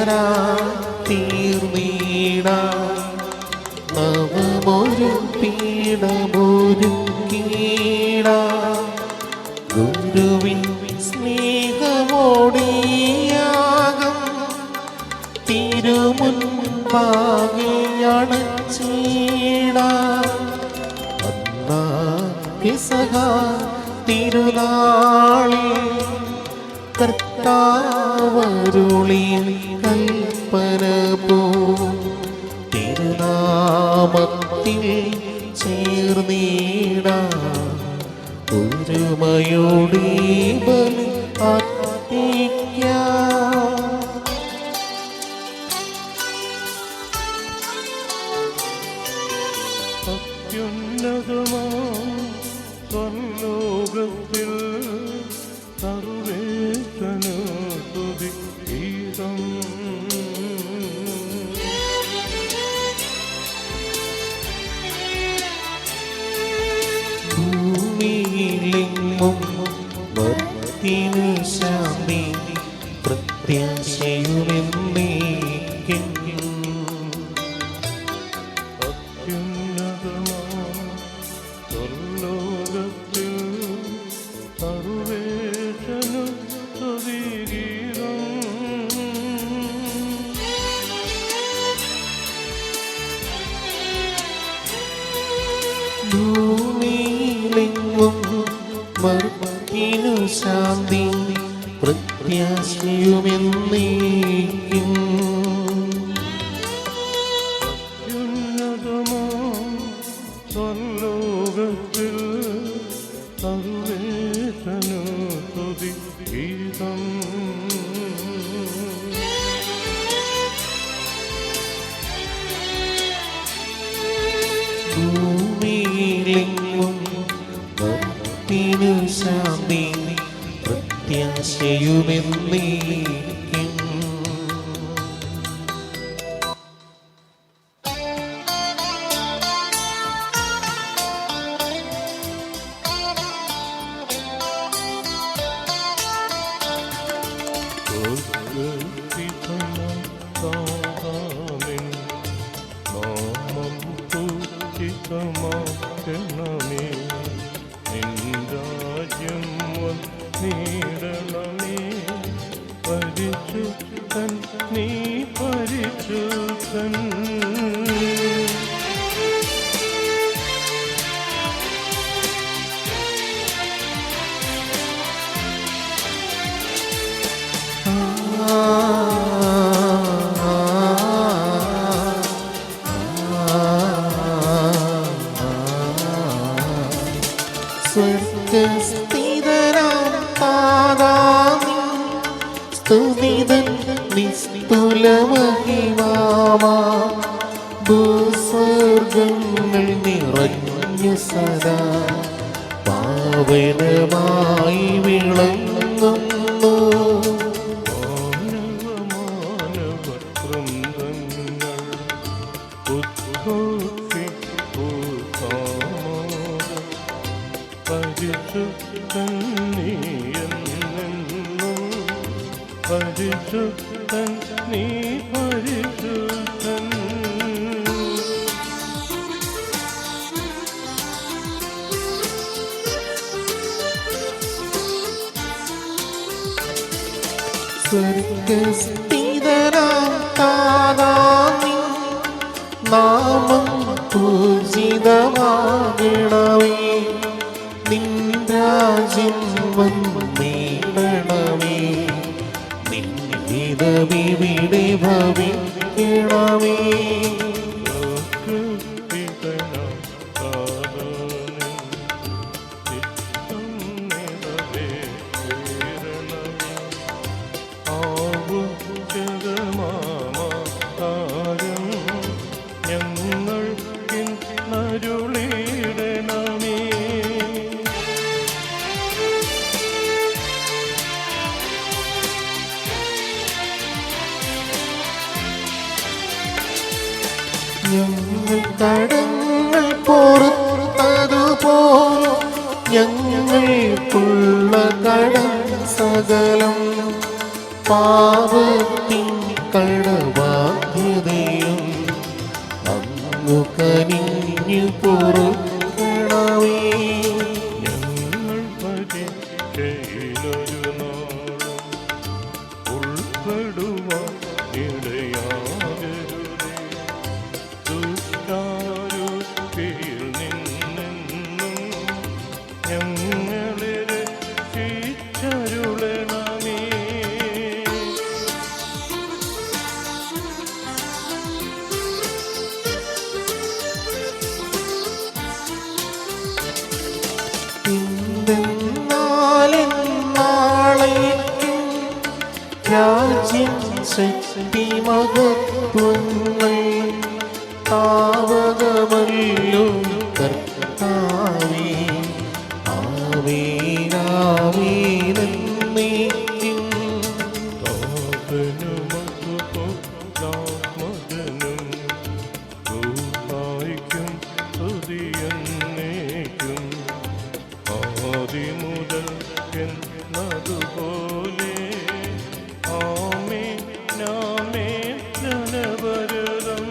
രക്ഷകരാ തീർന്നീട നവമൊരു പീഠമൊരുക്കീട ഗുരുവിൻ സ്നേഹമോടിയാകം തിരുമുൻപാകെ അണച്ചീട പെസഹ തിരുനാളിൽ കർത്താവരുളിയ കൽപ്പന പോ തിരുനാമത്തിൽ ചേർന്നീട ഒരുമയോടെ ബലി അർപ്പിക്കാം. സ്വർലോകത്തിൽ സർവേശനു സ്തുതി ഗീതം. ഭൂമിയിലെങ്ങും ഭക്തിനു ശാന്തി പ്രത്യാശയുമെന്നേക്കും. സ്വർലോകത്തിൽ സർവേശനു സ്തുതി ഗീതം. ഭൂമിയിലെങ്ങും ഭക്തിനു ശാന്തി പ്രത്യാശയുമെന്നേക്കും. സ്വർലോകത്തിൽ സർവേശനു സ്തുതി ഗീതം. ഭൂമിയിലെങ്ങും ഭക്തിനു ശാന്തി പ്രത്യാശയുമെന്നേക്കും. നാമം പൂജിതമാക്കണമേ, നിൻ രാജ്യം വന്നിടണമേ. പരിശുദ്ധൻ നീ പരിശുദ്ധൻ. സ്വർഗസ്ഥിതനാം താതാമി സ്തുതിതൻ നിസ്തുലമഹിമാമാ ഭൂസ്വർഗങ്ങൾ നിറഞ്ഞ സദാ പാവനമായി വിളങ്ങുന്നു. പരിശുദ്ധൻ നീ എന്നെന്നും പരിശുദ്ധൻ നീ പരിശുദ്ധൻ. സ്വർഗസ്ഥിതനാം താതാമി നാമം പൂജിതമാകണമേ, നിൻ രാജ്യം വന്നിടണമേ, നിൻ ഹിതമിവിടെ ഭവിക്കണമേ. ഞങ്ങൾ കടങ്ങൾ പൊറുത്തതുപോലെ ഞങ്ങൾക്കുള്ള കടം സകലം പാപത്തിൻ കടബാധ്യതയും അങ്ങു കനിഞ്ഞു പൊറുക്കണമേ. ഞങ്ങൾ പരീക്ഷയിലൊരു നാളും ഉൾപ്പെടുവാൻ ഇടയാകരുതേ. ദുഷ്ടാരൂപിയിൽ നിന്നെന്നും ഞങ്ങളെ രക്ഷിച്ചരുളണമേ. നാളേക്കും രാജ്യം ശക്തി മഹത്വങ്ങൾ താവകമല്ലോ കർത്താവേ. ആമേനാമേനെന്നേക്കും. താപനുമതുപോലാത്മജനും ദൂഹായിക്കും സ്തുതിയെന്നേക്കും. ആദിമുതൽ എന്നതുപോലെ ആമേൻ ആമേൻ ജനപരദം.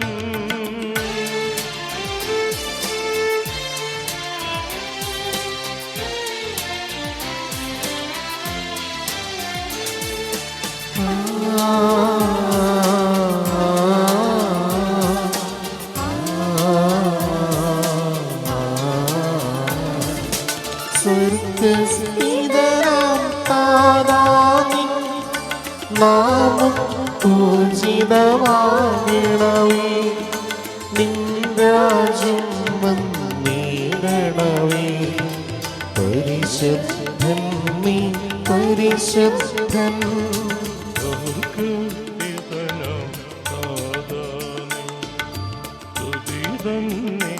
സ്വർഗ്ഗസ്ഥിതനാം താതാനിൻ നാമം പൂജിതമാകണമേ. നിൻ രാജ്യം വന്നിടണമേ. പരിശുദ്ധൻ നീ പരിശുദ്ധൻ. സ്വർഗ്ഗസ്ഥിതനാം താതാനേ, സ്തുതിതന്നേ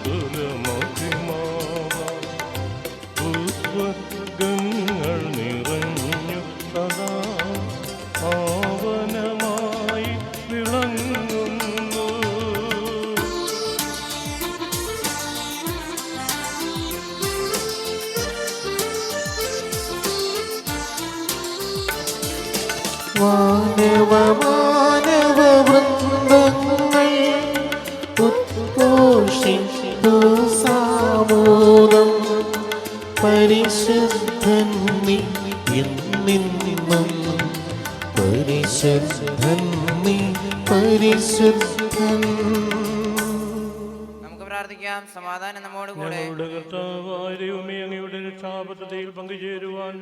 സുരമഹിമാവാം. ഭൂസ്വർഗ്ഗങ്ങൾ നിറഞ്ഞു സദാ പാവനമായി വിളങ്ങുന്നു. മാനവ വൃന്ദങ്ങൾ ഉദ്ഘോഷിച്ചു സാമൂലം. പരിശുദ്ധൻ നീ എന്നെന്നും പരിശുദ്ധൻ നീ പരിശുദ്ധൻ. നമുക്ക് പ്രാർത്ഥിക്കാം. സമാധാനം നമ്മോട് കൂടെ. ഞങ്ങളുടെ കർത്താവായ ദൈവമേ, അങ്ങയുടെ രക്ഷാപദ്ധതിയിൽ പങ്കുചേരുവാൻ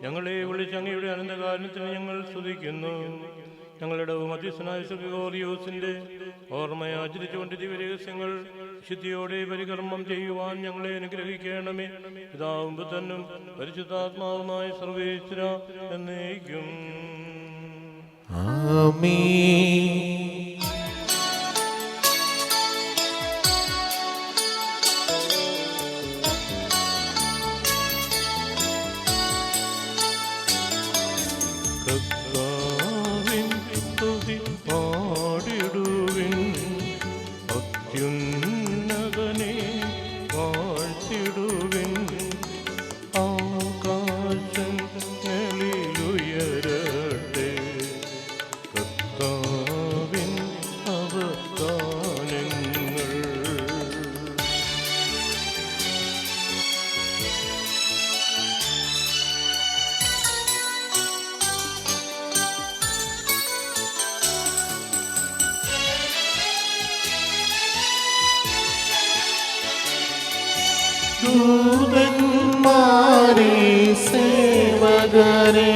ഞങ്ങളെ വിളിച്ച് അങ്ങയുടെ അനന്തകാരണത്തിന് ഞങ്ങൾ സ്തുതിക്കുന്നു. ഞങ്ങളുടെ മധ്യസ്ഥനായ ഗ്രിഗോറിയോസിന്റെ ഓർമ്മയെ ആചരിച്ചുകൊണ്ട് ദിവ്യരഹസ്യങ്ങൾ ശുദ്ധിയോടെ പരികർമ്മം ചെയ്യുവാൻ ഞങ്ങളെ അനുഗ്രഹിക്കണമേ. പിതാവും പുത്രനും പരിശുദ്ധാത്മാവുമായ സർവേശ്വര എന്നേക്കും. ആമേൻ. കർത്താവിൻ സ്തുതി പാടിടുവിൻ, അത്യുന്നതനെ വാഴ്ത്തിടുവിൻ. ആകാശങ്ങളിലുയരട്ടെ കർത്താവിൻ അവദാനങ്ങൾ. ദൂതന്മാരെ സേവകരെ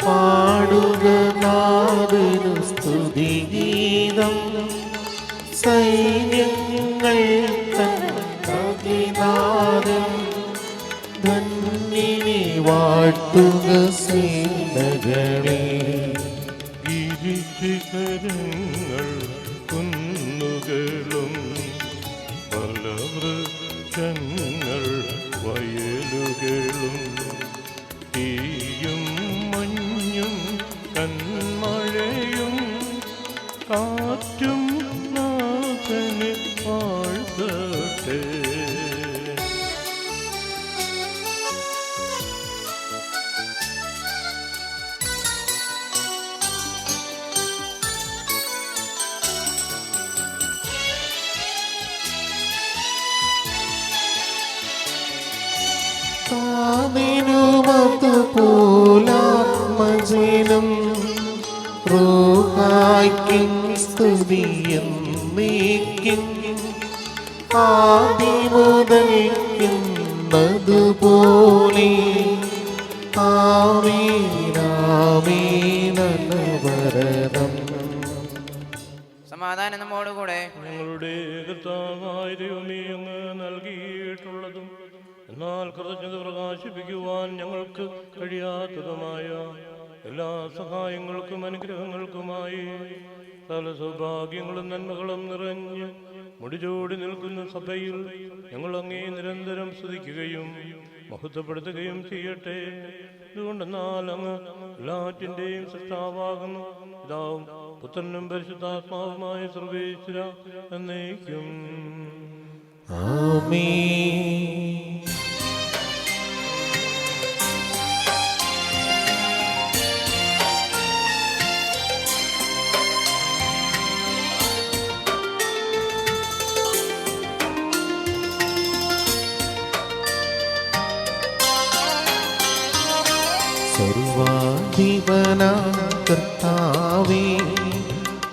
പാടുക നാഥനു സ്തുതിഗീതം. സൈന്യങ്ങൾ തൻ അതിനാദം ധന്യനെ വാഴ്ത്തുക സേനകളെ. ഗിരിശിഖരങ്ങൾ കുന്നുകളും ഫലവൃക്ഷങ്ങൾ വയലുകളും തീയും മഞ്ഞും കന്മഴയും കാറ്റും നാഥനെ വാഴ്ത്തട്ടെ. റൂഹായ്ക്കും സ്തുതിയെന്നേക്കും ആദിമുതൽക്കുന്നതുപോലെ ആമീനാമീനവരതം. സമാധാനം നമ്മോടുകൂടെ. ഞങ്ങളുടെ കർത്താവായ ദൈവമേ, അങ്ങ് നൽകിയിട്ടുള്ളതും എന്നാൽ കൃതജ്ഞത പ്രകാശിപ്പിക്കുവാൻ ഞങ്ങൾക്ക് കഴിയാത്തതുമായ എല്ലാ സഹായങ്ങൾക്കും അനുഗ്രഹങ്ങൾക്കുമായി പല സൗഭാഗ്യങ്ങളും നന്മകളും നിറഞ്ഞ് മുടിചൂടി നിൽക്കുന്ന സഭയിൽ ഞങ്ങൾ അങ്ങേ നിരന്തരം സ്തുതിക്കുകയും മഹത്വപ്പെടുത്തുകയും ചെയ്യട്ടെ. ഇതുകൊണ്ടെന്നാൽ അങ്ങ് എല്ലാറ്റിൻ്റെയും സൃഷ്ടാവാകുന്നു, പിതാവും പുത്രനും പരിശുദ്ധാത്മാവുമായ സർവേശ്വര എന്നേക്കും. ആമേൻ. സർവാധിപനാം കർത്താവേ,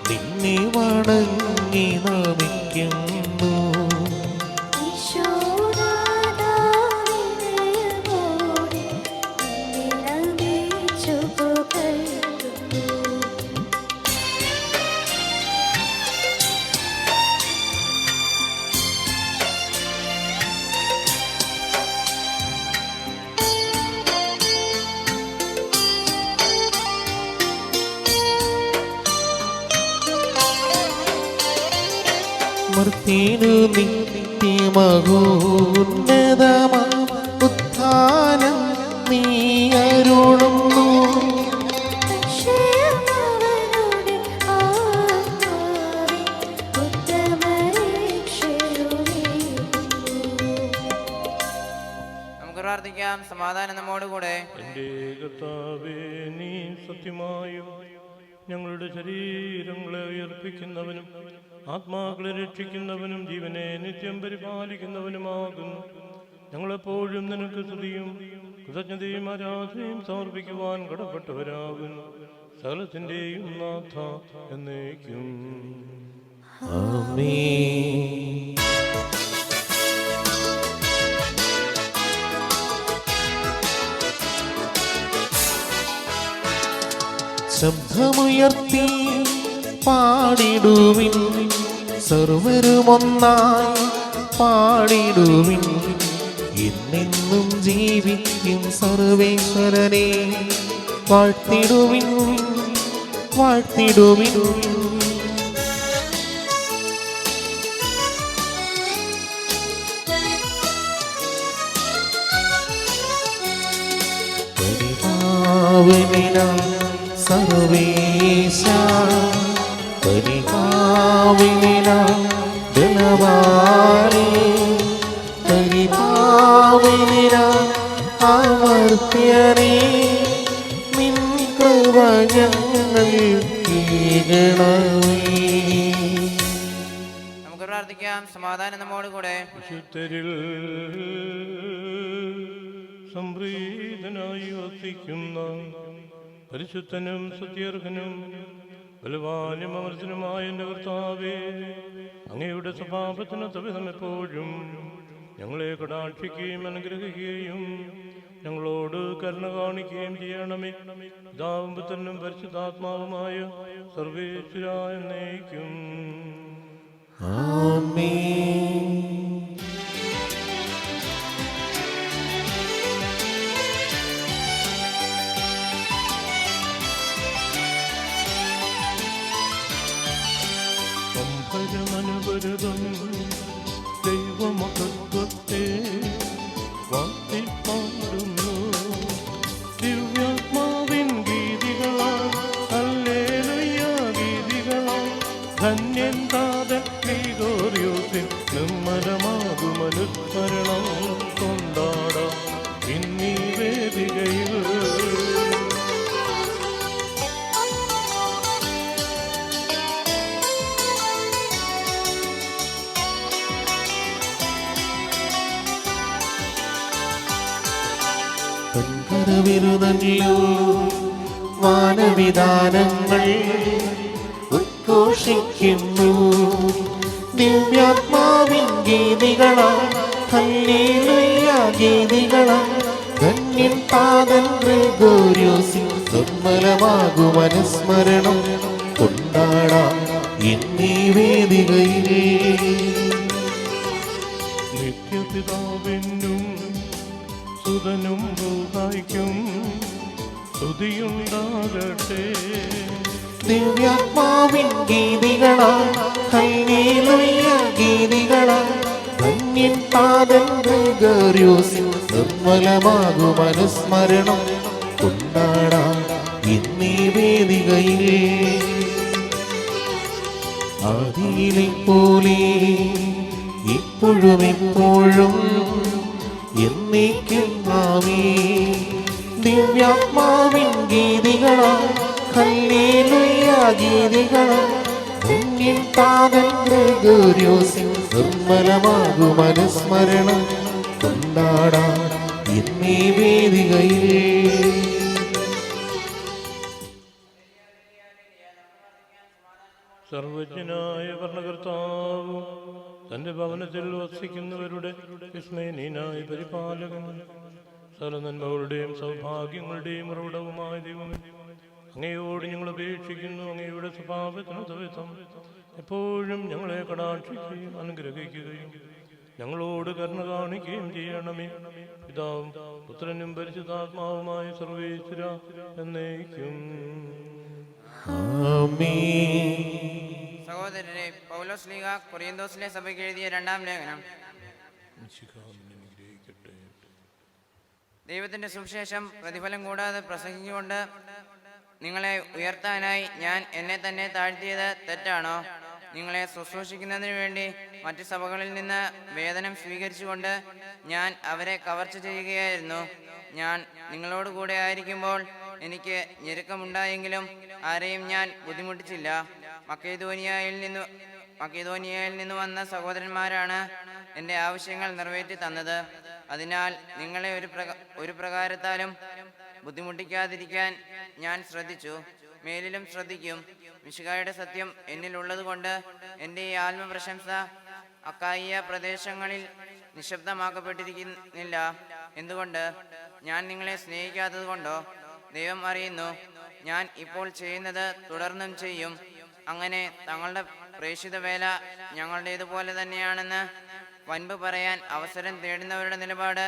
നിന്നെ വണങ്ങി നമിക്കുന്നു. മർത്യനു നിത്യമഹോന്നതമാം ഉത്ഥാനം നീ അരുളുന്നു. നമുക്ക് പ്രാർത്ഥിക്കാം. സമാധാനം നമ്മോടുകൂടെ. എൻ്റെ കർത്താവേ, നീ സത്യമായും ഞങ്ങളുടെ ശരീരങ്ങളെ ഉയർപ്പിക്കുന്നവനും ആത്മാക്കളെ രക്ഷിക്കുന്നവനും ജീവനെ നിത്യം പരിപാലിക്കുന്നവനുമാകുന്നു. ഞങ്ങളെപ്പോഴും നിനക്ക് സ്തുതിയും കൃതജ്ഞതയും ആരാധനയും സമർപ്പിക്കുവാൻ കടപ്പെട്ടവരാകുന്നു. സകലത്തിൻ്റെയും നാഥ എന്നേക്കും. ആമേൻ. ശബ്ദമുയർത്തി പാടിടുവിൻ, സർവരുമൊന്നായി പാടിടുവിൻ. എന്നെന്നും ജീവിക്കും സർവേശ്വരനെ വാഴ്ത്തിടുവിൻ, വാഴ്ത്തിടുവിൻ. പരിപാവനാം സർവേശ, പരിപാവനാം ബലവാനേ, പരിപാവനാം അമർത്യനേ, നിൻ കൃപ ഞങ്ങൾക്കേകണമേ. നമുക്ക് പ്രാർത്ഥിക്കാം. സമാധാനം നമ്മോടുകൂടെ. വിശുദ്ധരിൽ സംപ്രീതനായി വസിക്കുന്ന പരിശുദ്ധനും സത്യർഹനും ബലവാനും അമർത്തനുമായ എൻ്റെ കർത്താവേ, അങ്ങയുടെ സ്വഭാവത്തിന് തവിധം എപ്പോഴും ഞങ്ങളെ കടാക്ഷിക്കുകയും അനുഗ്രഹിക്കുകയും ഞങ്ങളോട് കരുണ കാണിക്കുകയും ചെയ്യണമേ. പിതാവും പുത്രനും പരിശുദ്ധാത്മാവുമായ സർവേശ്വരാ എന്നേക്കും. ആമേൻ. സംഭരമനുപരതം ദൈവമഹത്വത്തെ വാഴ്ത്തിപ്പാടുന്നു. ദിവ്യാത്മാവിൻ ഗീതികളാൽ ഹല്ലേലൂയ ഗീതികളാൽ ധന്യൻ താതൻ ഗ്രിഗോറിയോസിൻ നിർമ്മലമാകും അനുസ്മരണം കൊണ്ടാടാം ഇന്നീ വേദികയിൽ. കരവിരുതല്ലോ മാനവിധാനങ്ങൾ ഉദ്ഘോഷിക്കുന്നു. ദിവ്യാത്മാവിൻ ഗീതികളാൽ ഹല്ലേലൂയ ഗീതികളാൽ ധന്യൻ പാദൻ ഗ്രിഗോര്യോസിൻ നിർമ്മലമാകും അനുസ്മരണം കൊണ്ടാടാം എന്നീ വേദികയിൽ. നിത്യപിതാവിനും സുതനും റൂഹായ്ക്കും സ്തുതിയുണ്ടാകട്ടെ. ദിവ്യാത്മാവിൻ ഗീതികളാൽ ഹല്ലേലൂയ ഗീതികളാൽ ധന്യൻ പാദൻ ഗ്രിഗോര്യോസിൻ നിർമ്മലമാകും അനുസ്മരണം കൊണ്ടാടാം എന്നീ വേദികയിൽ. ആദിയിലെ പോലെ ഇപ്പോഴും എപ്പോഴും എന്നേക്കും ആമേൻ. ദിവ്യാത്മാവിൻ ഗീതികളാൽ ഹല്ലേലൂയ ഗീതികളാൽ ധന്യൻ പാദൻ ഗ്രിഗോര്യോസിൻ നിർമ്മലമാകും അനുസ്മരണം കൊണ്ടാടാം എന്നീ വേദികയിൽ. സർവജ്ഞനായ ഭരണകർത്താവ് തന്റെ ഭവനത്തിൽ വസിക്കുന്നവരുടെ വിസ്മയനീയനായ പരിപാലകൻ സർവനന്മകളുടെയും സൗഭാഗ്യങ്ങളുടെയും ഉറവിടവുമായ ദൈവമേ, അങ്ങയോട് ഞങ്ങൾ അപേക്ഷിക്കുന്നു. അങ്ങയുടെ സ്വഭാവത്തിന് തവിധം എപ്പോഴും ഞങ്ങളെ കടാക്ഷിക്കുകയും അനുഗ്രഹിക്കുകയും ഞങ്ങളോട് കരുണ കാണിക്കുകയും ചെയ്യണമേ. പിതാവും പുത്രനും പരിശുദ്ധാത്മാവുമായ സർവേശ്വര എന്നേക്കും. സഹോദരരെ, പൗലോസ് ശ്ലീഹ കൊറിന്തോസിലെ സഭയ്ക്ക് എഴുതിയ രണ്ടാം ലേഖനം. ദൈവത്തിന്റെ സുവിശേഷം പ്രതിഫലം കൂടാതെ പ്രസംഗിച്ചുകൊണ്ട് നിങ്ങളെ ഉയർത്താനായി ഞാൻ എന്നെ തന്നെ താഴ്ത്തിയത് തെറ്റാണോ? നിങ്ങളെ ശുശ്രൂഷിക്കുന്നതിന് വേണ്ടി മറ്റു സഭകളിൽ നിന്ന് വേതനം സ്വീകരിച്ചുകൊണ്ട് ഞാൻ അവരെ കവർച്ച ചെയ്യുകയായിരുന്നു. ഞാൻ നിങ്ങളോട് കൂടെ ആയിരിക്കുമ്പോൾ എനിക്ക് ഞെരുക്കമുണ്ടായെങ്കിലും ആരെയും ഞാൻ ബുദ്ധിമുട്ടിച്ചില്ല. മക്കെദോനിയയിൽ നിന്ന് വന്ന സഹോദരന്മാരാണ് എൻ്റെ ആവശ്യങ്ങൾ നിറവേറ്റി തന്നത്. അതിനാൽ നിങ്ങളെ ഒരു പ്രകാരത്താലും ബുദ്ധിമുട്ടിക്കാതിരിക്കാൻ ഞാൻ ശ്രദ്ധിച്ചു, മേലിലും ശ്രദ്ധിക്കും. മിശിഹായുടെ സത്യം എന്നിലുള്ളത് കൊണ്ട് എൻ്റെ ഈ ആത്മപ്രശംസ അക്കായിയ പ്രദേശങ്ങളിൽ നിശബ്ദമാക്കപ്പെട്ടിരിക്കുന്നില്ല. എന്തുകൊണ്ട്? ഞാൻ നിങ്ങളെ സ്നേഹിക്കാത്തത് കൊണ്ടോ? ദൈവം അറിയുന്നു, ഞാൻ ഇപ്പോൾ ചെയ്യുന്നത് തുടർന്നും ചെയ്യും. അങ്ങനെ തങ്ങളുടെ പ്രേക്ഷിത വേല ഞങ്ങളുടേതുപോലെ തന്നെയാണെന്ന് വൻപ് പറയാൻ അവസരം തേടുന്നവരുടെ നിലപാട്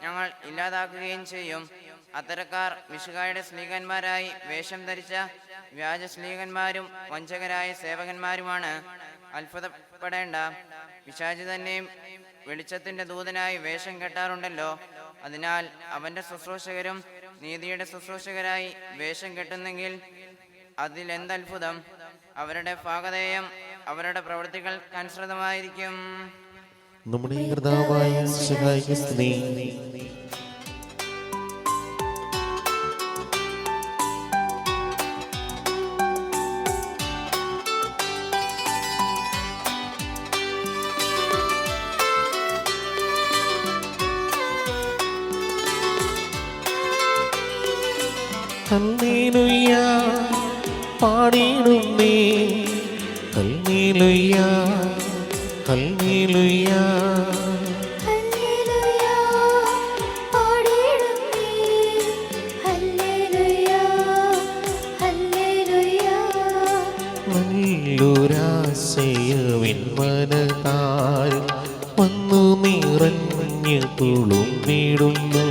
ഞങ്ങൾ ഇല്ലാതാക്കുകയും ചെയ്യും. അത്തരക്കാർ മിശിഹായുടെ സ്ലീഹന്മാരായി വേഷം ധരിച്ച വ്യാജ സ്ലീഹന്മാരും വഞ്ചകരായ സേവകന്മാരുമാണ്. അത്ഭുതപ്പെടേണ്ട, പിശാച് തന്നെയും വെളിച്ചത്തിന്റെ ദൂതനായി വേഷം കെട്ടാറുണ്ടല്ലോ. അതിനാൽ അവന്റെ ശുശ്രൂഷകരും നീതിയുടെ ശുശ്രൂഷകരായി വേഷം കെട്ടുന്നെങ്കിൽ അതിലെന്തത്ഭുതം! അവരുടെ ഭാഗധേയം അവരുടെ പ്രവൃത്തികൾക്കനുസൃതമായിരിക്കും. നമ്മുടെ കർത്താവായ മിശിഹായ്ക്ക് സ്തുതി. ഹല്ലേലൂയ പാടിയിടുന്നേ, ഹല്ലേലൂയ ഹല്ലേലൂയ ഹല്ലേലൂയ പാടിയിടുന്നേ, ഹല്ലേലൂയ ഹല്ലേലൂയ. നല്ലൊരാശയവിൻ മനതാൽ വന്നു നിറഞ്ഞു തുളുമ്പിടുന്നു.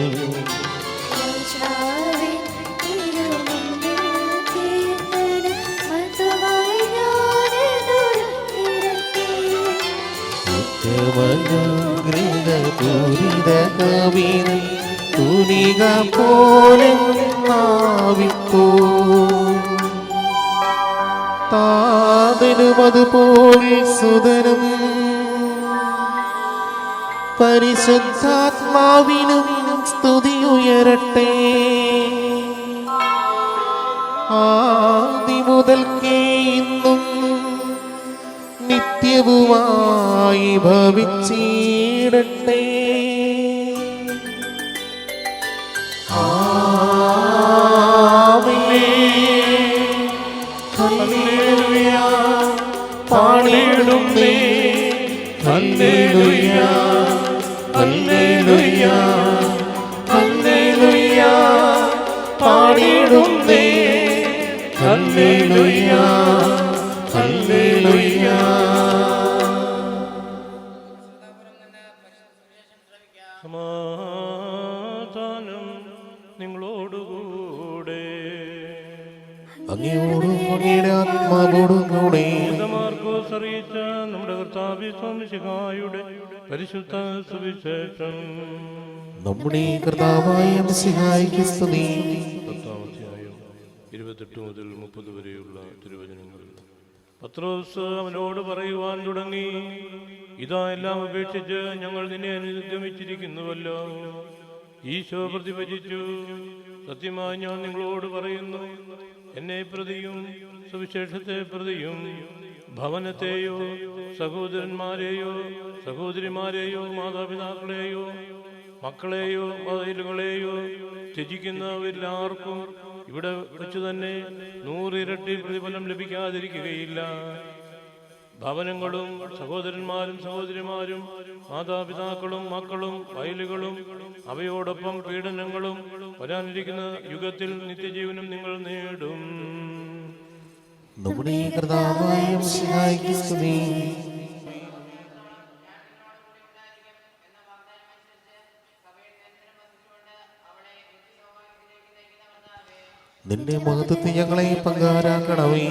തുനിക പോലെ നാവിപ്പോ താതനും അതുപോൽ സുതനും പരിശുദ്ധാത്മാവിനും സ്തുതി ഉയരട്ടെ. ആദി മുതൽക്കേ ഇന്നും നിത്യവുമായി ഭവിച്ചിടട്ടെ. ആമേൻ. ഹല്ലേലൂയ പാടിയിടുന്നേ ഹല്ലേലൂയ ഹല്ലേലൂയ ഹല്ലേലൂയ പാടിയിടുന്നേ ഹല്ലേലൂയ ഹല്ലേലൂയ. സമാധാനം നിങ്ങളോടുകൂടെ. അങ്ങയോടും അങ്ങയുടെ ആത്മാവോടും കൂടെ. മാർക്കോസ് അറിയിച്ച നമ്മുടെ കർത്താവേ മിശിഹായുടെ പരിശുദ്ധ സുവിശേഷം. നമ്മുടെ കർത്താവായ മിശിഹായ്ക്ക് സ്തുതി. 28 മുതൽ 30 വരെയുള്ള തിരുവചനങ്ങൾ. പത്രോസ് അവനോട് പറയുവാൻ തുടങ്ങി, ഇതാ എല്ലാം ഉപേക്ഷിച്ച് ഞങ്ങൾ നിന്നെ അനുഗമിച്ചിരിക്കുന്നുവല്ലോ. ഈശോ പ്രതിവചിച്ചു, സത്യമായി ഞാൻ നിങ്ങളോട് പറയുന്നു, എന്നെ പ്രതിയും സുവിശേഷത്തെ പ്രതിയും ഭവനത്തെയോ സഹോദരന്മാരെയോ സഹോദരിമാരെയോ മാതാപിതാക്കളെയോ മക്കളെയോ വയലുകളെയോ ത്യജിക്കുന്നവരെല്ലാവർക്കും ഇവിടെ വെച്ച് തന്നെ 100 ഇരട്ടി പ്രതിഫലം ലഭിക്കാതിരിക്കുകയില്ല. ഭവനങ്ങളും സഹോദരന്മാരും സഹോദരിമാരും മാതാപിതാക്കളും മക്കളും വയലുകളും അവയോടൊപ്പം പീഡനങ്ങളും വരാനിരിക്കുന്ന യുഗത്തിൽ നിത്യജീവനും നിങ്ങൾ നേടും. നമ്മുടെ കർത്താവായ മിശിഹായ്ക്ക് സ്തുതി. നിന്റെ മഹത്വത്തിൽ ഞങ്ങളെ പങ്കാരാക്കണമേ.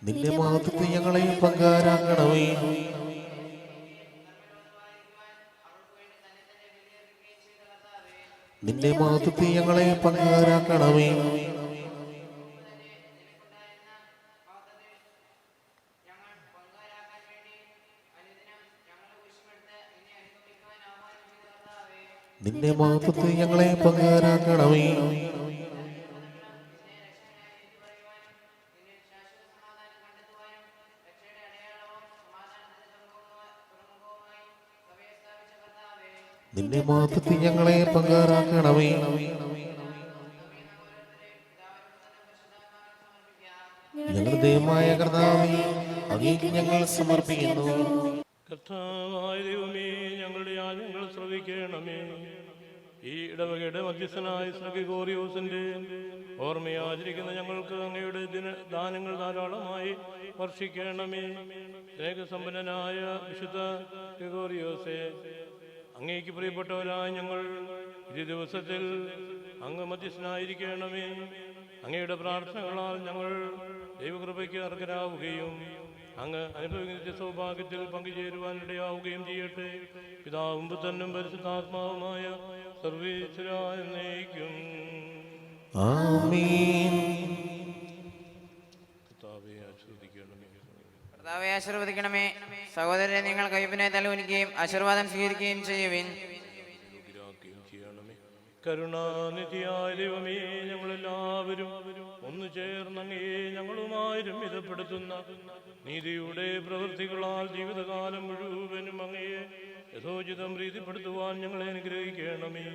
നിന്റെ മഹത്വത്തിൽ ഞങ്ങളെ പങ്കാരാക്കണമേ. നിന്റെ മഹത്വത്തിൽ ഞങ്ങളെ പങ്കാരാക്കണമേ. നിന്റെ മഹത്വത്തിൽ ഞങ്ങളെ പങ്കാരാക്കണമേ. നിന്റെ മഹത്വത്തിൽ ഞങ്ങളെ പങ്കാരാക്കണമേ. ഞങ്ങളുടെ ദൈവമായ കർത്താവേ, അങ്ങേക്ക് ഞങ്ങൾ സമർപ്പിക്കുന്നു. കർത്താവായ ദൈവമേ, ഞങ്ങളുടെ യാചനകൾ ശ്രവിക്കണമേ. ഈ ഇടവകയുടെ മധ്യസ്ഥനായ ഗ്രിഗോറിയോസിന്റെ ഓർമ്മയാചരിക്കുന്ന ഞങ്ങൾക്ക് അങ്ങയുടെ ദാനങ്ങൾ ധാരാളമായി വർഷിക്കണമേ. സ്നേഹസമ്പന്നനായ വിശുദ്ധ ഗ്രിഗോറിയോസെ, അങ്ങേക്ക് പ്രിയപ്പെട്ടവരായ ഞങ്ങൾ ഈ ദിവസത്തിൽ അങ്ങ് മധ്യസ്ഥനായിരിക്കണമേ. അങ്ങയുടെ പ്രാർത്ഥനകളാൽ ഞങ്ങൾ ദൈവകൃപയ്ക്ക് അർഹരാവുകയും അങ്ങ് അനുഭവിക്കുന്ന സൗഭാഗ്യത്തിൽ പങ്കുചേരുവാൻ ഇടയാവുകയും ചെയ്യട്ടെ. പിതാവും പുത്രനും പരിശുദ്ധാത്മാവുമായ സർവ്വേശ്വരാ എന്നേക്കും ആമേൻ. കർത്താവേ ആശീർവദിക്കണമേ. സഹോദരരെ, നിങ്ങൾ കയ്പിനെ തലകുനിക്കുകയും ആശീർവാദം സ്വീകരിക്കുകയും ചെയ്യുവിൻ. കരുണാനിധിയായ ദൈവമേ, ഞങ്ങളെല്ലാവരും ഒന്നു ചേർന്നങ്ങേ ഞങ്ങളുമായും മിതപ്പെടുത്തുന്ന നീതിയുടെ പ്രവൃത്തികളാൽ ജീവിതകാലം മുഴുവനും അങ്ങയെ യഥോചിതം പ്രീതിപ്പെടുത്തുവാൻ ഞങ്ങളെ അനുഗ്രഹിക്കണമേ.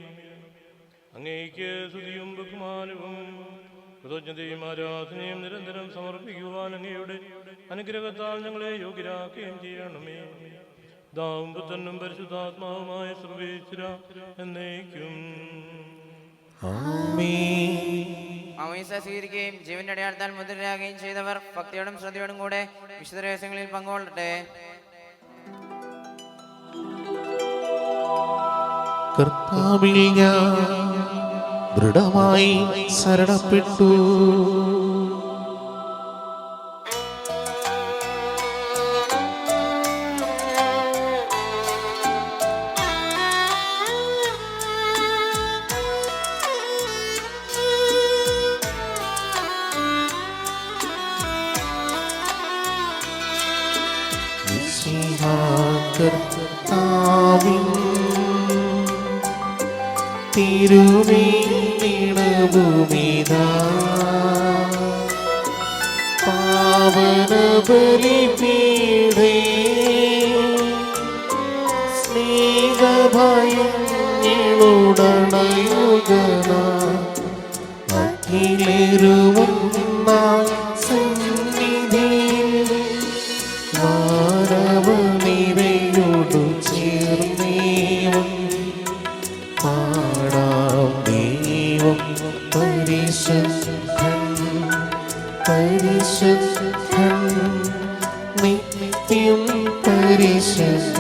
അങ്ങേക്ക് സ്തുതിയും ബഹുമാനവും കൃതജ്ഞതയും ആരാധനയും നിരന്തരം സമർപ്പിക്കുവാൻ അങ്ങയുടെ അനുഗ്രഹത്താൽ ഞങ്ങളെ യോഗ്യരാക്കുകയും ചെയ്യണമേ. പിതാവും പുത്രനും പരിശുദ്ധാത്മാവുമായ സർവ്വേശ്വരാ എന്നേക്കും മാമോദീസ സ്വീകരിക്കുകയും ജീവന്റെ അടയാളത്താൽ മുദ്രരാകുകയും ചെയ്തവർ ഭക്തിയോടും ശ്രദ്ധയോടും കൂടെ വിശുദ്ധ രഹസ്യങ്ങളിൽ പങ്കുകൊള്ളട്ടെ. കർത്താവിൽ ഞാൻ ദൃഢമായി ശരണപ്പെട്ടു. കർത്താവിൻ തിരുമേനിടഭൂമിതാ പാവന ബലിപീഠേ സ്നേഹഭയങ്ങളുടണയുഗന അഖിലേരുവന്നാൾ സന്നിധിയിൽ മാനവനിരയോടു ചേർന്നേവം പാടാം ദൈവം പരിശുദ്ധൻ പരിശുദ്ധൻ നിത്യം പരിശുദ്ധൻ.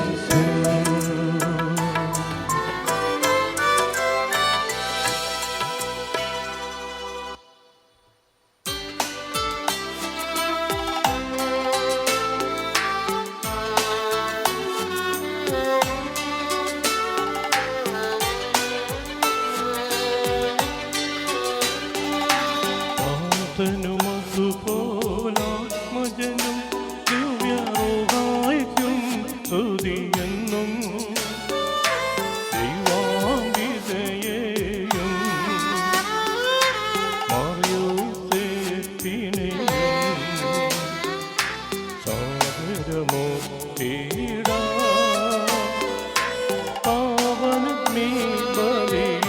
ുമതുപോലാത്മജനും ദിവ്യറുഹായ്ക്കും സ്തുതിയെന്നും ദൈവാംബികയെയും മറിയൂസേപ്പിനെയും സാദരമോ തീടാ പാവനമീ ബലിയിൽ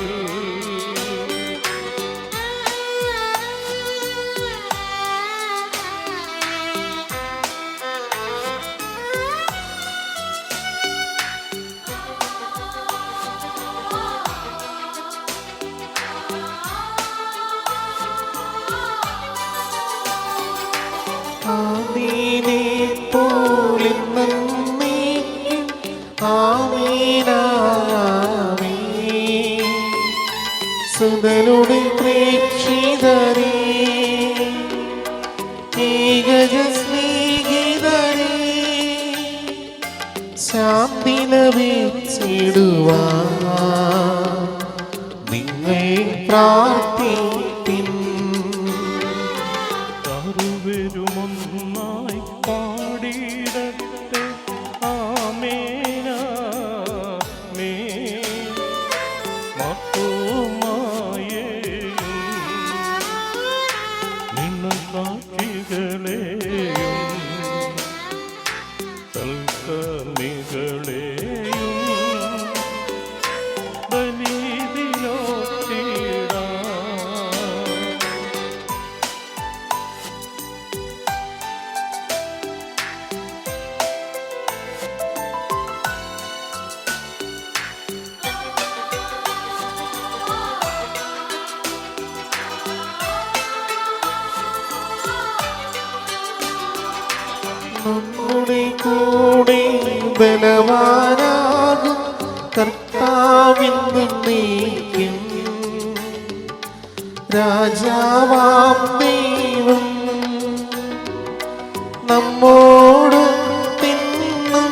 ആമീനെ പോലിന്നേക്കും ആമീനാമീൻ. സുതനുടെ പ്രേക്ഷിതരേ ഏകജ സ്നേഹിതരേ ശാന്തി ലഭിച്ചിടുവാൻ നിങ്ങൾ പ്രാർത്ഥിപ്പിൻ. വരുമൊന്നായി പാടിയിടട്ടെ ആമേനാമേ മഹോമായേയും നിന്നസാക്ഷികളെയും സൽക്കർമ്മികളെയും ബലിയിലോട്ടിടാം. നമ്മുടെ കൂടെ ബലവാനാകും കർത്താവിന്നും നീക്കും രാജാവാം ദൈവം നമ്മോട് തിന്നും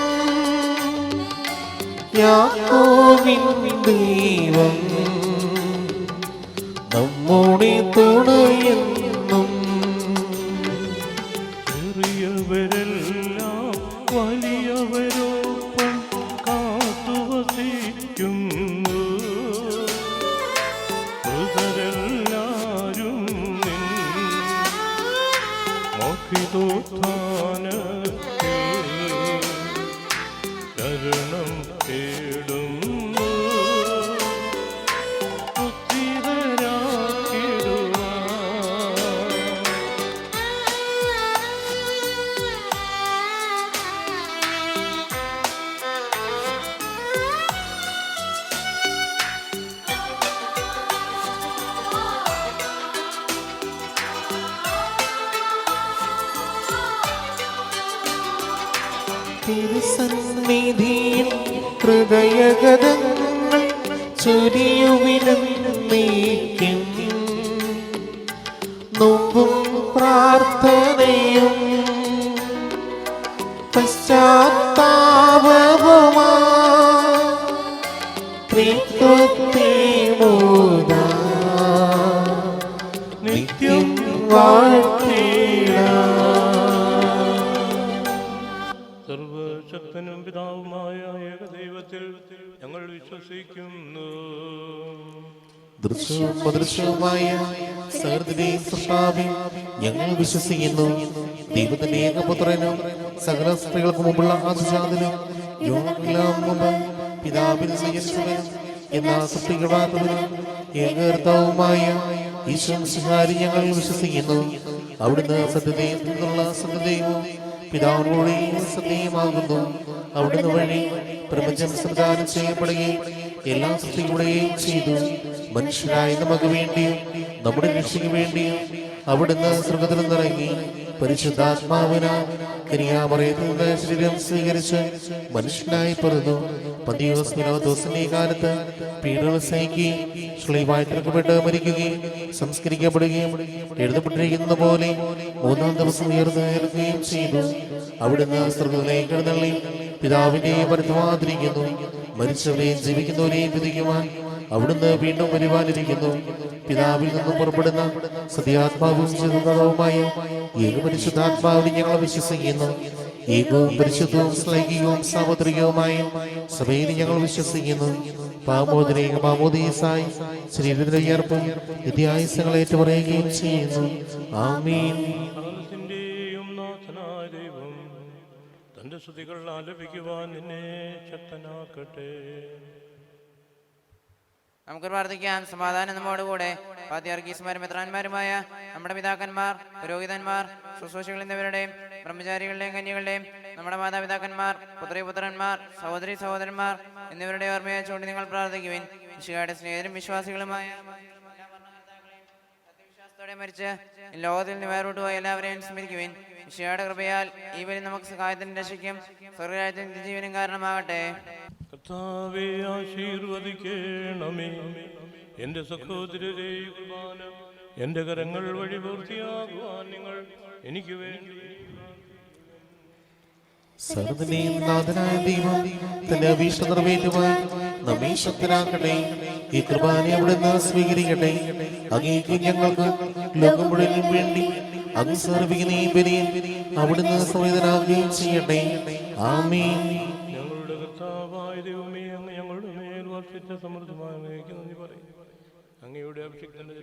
യാക്കോബിൻ ദൈവം നമ്മുടെ തുണയെന്നും. ചെറിയവരെല്ലാം വലിയവരോപ്പം കാത്തുവസിക്കുന്നു. മൃതരെല്ലാരും നിൻ മഹിതോത്ഥാനത്തിൽ ശരണം തേടുന്നു. തിരുസന്നിധിയിൽ ഹൃദയഗതങ്ങൾ ചൊരിയുവിനും നീക്കും നോമ്പും പ്രാർത്ഥനയും പശ്ചാത്താപവുമാ ത്രിത്വത്തെ മോദാ നിത്യം വാഴ്ത്തിടാം. സർവശക്തനും പിതാവുമായ ഏകദൈവത്തിൽ ഞങ്ങൾ വിശ്വസിക്കുന്നു. ദൃശ്യവും അദൃശ്യവുമായ സകലത്തിന്റെയും സൃഷ്ടാവിൽ ഞങ്ങൾ വിശ്വസിക്കുന്നു. ദൈവത്തിന്റെ ഏകപുത്രനും സകല സ്ത്രീകൾക്ക് മുമ്പുള്ള ആദിജാതനും യുഗങ്ങൾക്കെല്ലാം മുമ്പ് പിതാവിൽ നിന്ന് ജനിച്ചവനും എന്നാ സൃഷ്ടിക്കപ്പെടാത്തവനും ഏകകർത്താവുമായ ഈശ്വരൻ ഞങ്ങൾ വിശ്വസിക്കുന്നു. അവിടുന്ന് സത്യതയിൽ നിന്നുള്ള സത്യതയും പിതാവിനോടെ സത്യമാകുന്നു. അവിടുന്ന് വഴി പ്രപഞ്ചം സംവിധാനം ചെയ്യപ്പെടുകയും എല്ലാ സൃഷ്ടികളുടെയും ചെയ്തു. മനുഷ്യരായ നമുക്ക് വേണ്ടിയും നമ്മുടെ രക്ഷയ്ക്ക് വേണ്ടിയും അവിടുന്ന് സ്വർഗ്ഗത്തിൽ നിന്നിറങ്ങി പരിശുദ്ധാത്മാവിനാൽ കന്യാമറിയത്തിൽ നിന്ന് ശരീരം സ്വീകരിച്ച് മനുഷ്യനായി പിറന്നു. പന്തിയോസ് പിലാത്തോസിന്റെ കാലത്ത് പീഡനം സഹിക്കുകയും ശ്ലീബായി തിരക്കപ്പെട്ട് മരിക്കുകയും സംസ്കരിക്കപ്പെടുകയും എഴുതപ്പെട്ടിരിക്കുന്ന പോലെ മൂന്നാം ദിവസം ഉയർന്നേൽക്കുകയും ചെയ്തു. അവിടുന്ന് സ്വർഗ്ഗത്തിലേക്ക് എഴുന്നള്ളി പിതാവിന്റെ വലത്തുമാതിരിക്കുന്നു. മരിച്ചവരെയും ജീവിക്കുന്നവരെയും വിധിക്കുവാൻ അവിടുന്ന് വീണ്ടും വരുവാനിരിക്കുന്നു. പിതാവിൽ നിന്നും പുറപ്പെടുന്ന സത്യാത്മാവും ചിതവുമായ ഏകപരിശുദ്ധാത്മാവിനെ ഞങ്ങൾ വിശ്വസിക്കുന്നു. ഏകവും പരിശുദ്ധവും ശ്ലൈകികവും സാമുദ്രികവുമായ സഭയിൽ ഞങ്ങൾ വിശ്വസിക്കുന്നു. പാമോദീസായി ശരീരത്തിന്റെ ഉയർപ്പും നിത്യായുസ്സങ്ങൾ ഏറ്റുപറയുകയും ചെയ്യുന്നു. ആമീൻ. സകലത്തിന്റെയും നാഥനായ ദൈവം തന്റെ സ്തുതികൾ ആലപിക്കുവാൻ നിന്നെ ശക്തനാക്കട്ടെ. നമുക്ക് പ്രാർത്ഥിക്കാം. സമാധാനം നമ്മോടുകൂടെ. പാത്രിയാർക്കീസുമാരും മെത്രാന്മാരുമായ നമ്മുടെ പിതാക്കന്മാർ, പുരോഹിതന്മാർ, ശുശ്രൂഷകൾ എന്നിവരുടെയും ബ്രഹ്മചാരികളുടെയും കന്യകളുടെയും നമ്മുടെ മാതാപിതാക്കന്മാർ, പുത്രിപുത്രന്മാർ, സഹോദരി സഹോദരന്മാർ എന്നിവരുടെ ഓർമ്മയെ ചൂണ്ടി നിങ്ങൾ പ്രാർത്ഥിക്കുവിൻ. ഈശോയുടെ സ്നേഹിതരും വിശ്വാസികളുമായ സത്യവിശ്വാസത്തോടെ മരിച്ച് ലോകത്തിൽ നിന്ന് വേർപെട്ടുപോയ എല്ലാവരെയും സ്മരിക്കുവിൻ. ഈശോയുടെ കൃപയാൽ ഈ വഴി നമുക്ക് സഹായത്തിനും രക്ഷയ്ക്കും സ്വർഗ്ഗരാജ്യത്തിൽ നിത്യജീവനും കാരണമാകട്ടെ. കർത്താവേ, ആശീർവദിക്കണമേ. എന്റെ സഹോദരരെ, കുർബാന എന്റെ കരങ്ങൾ വഴി പൂർത്തിയാകുവാൻ നിങ്ങൾ എനിക്ക് വേണ്ടി സർവ്വത്തിന്റെയും നാഥനായ ദൈവം തന്റെ അഭീഷ്ടം നിറവേറ്റുവാൻ നമ്മെ ശക്തരാക്കട്ടെ. ഈ കുർബാന അവിടുന്ന് സ്വീകരിക്കട്ടെ. അങ്ങേക്ക് ഞങ്ങൾക്ക് ലോകം മുഴുവനും വേണ്ടി അങ്ങ് സമർപ്പിക്കുന്ന ഈ ബലിയിൽ അവിടുന്ന് സംവേദനാകുകയും ചെയ്യട്ടെ. ആമീൻ. ഞങ്ങളുടെ കർത്താവായ ദൈവമേ, അങ്ങ് ഞങ്ങളുടെ മേൽ വർഷിച്ച സമൃദ്ധമായ അങ്ങേക്ക് നന്ദി പറയും. അങ്ങയുടെ അഭിഷിക്തന്റെ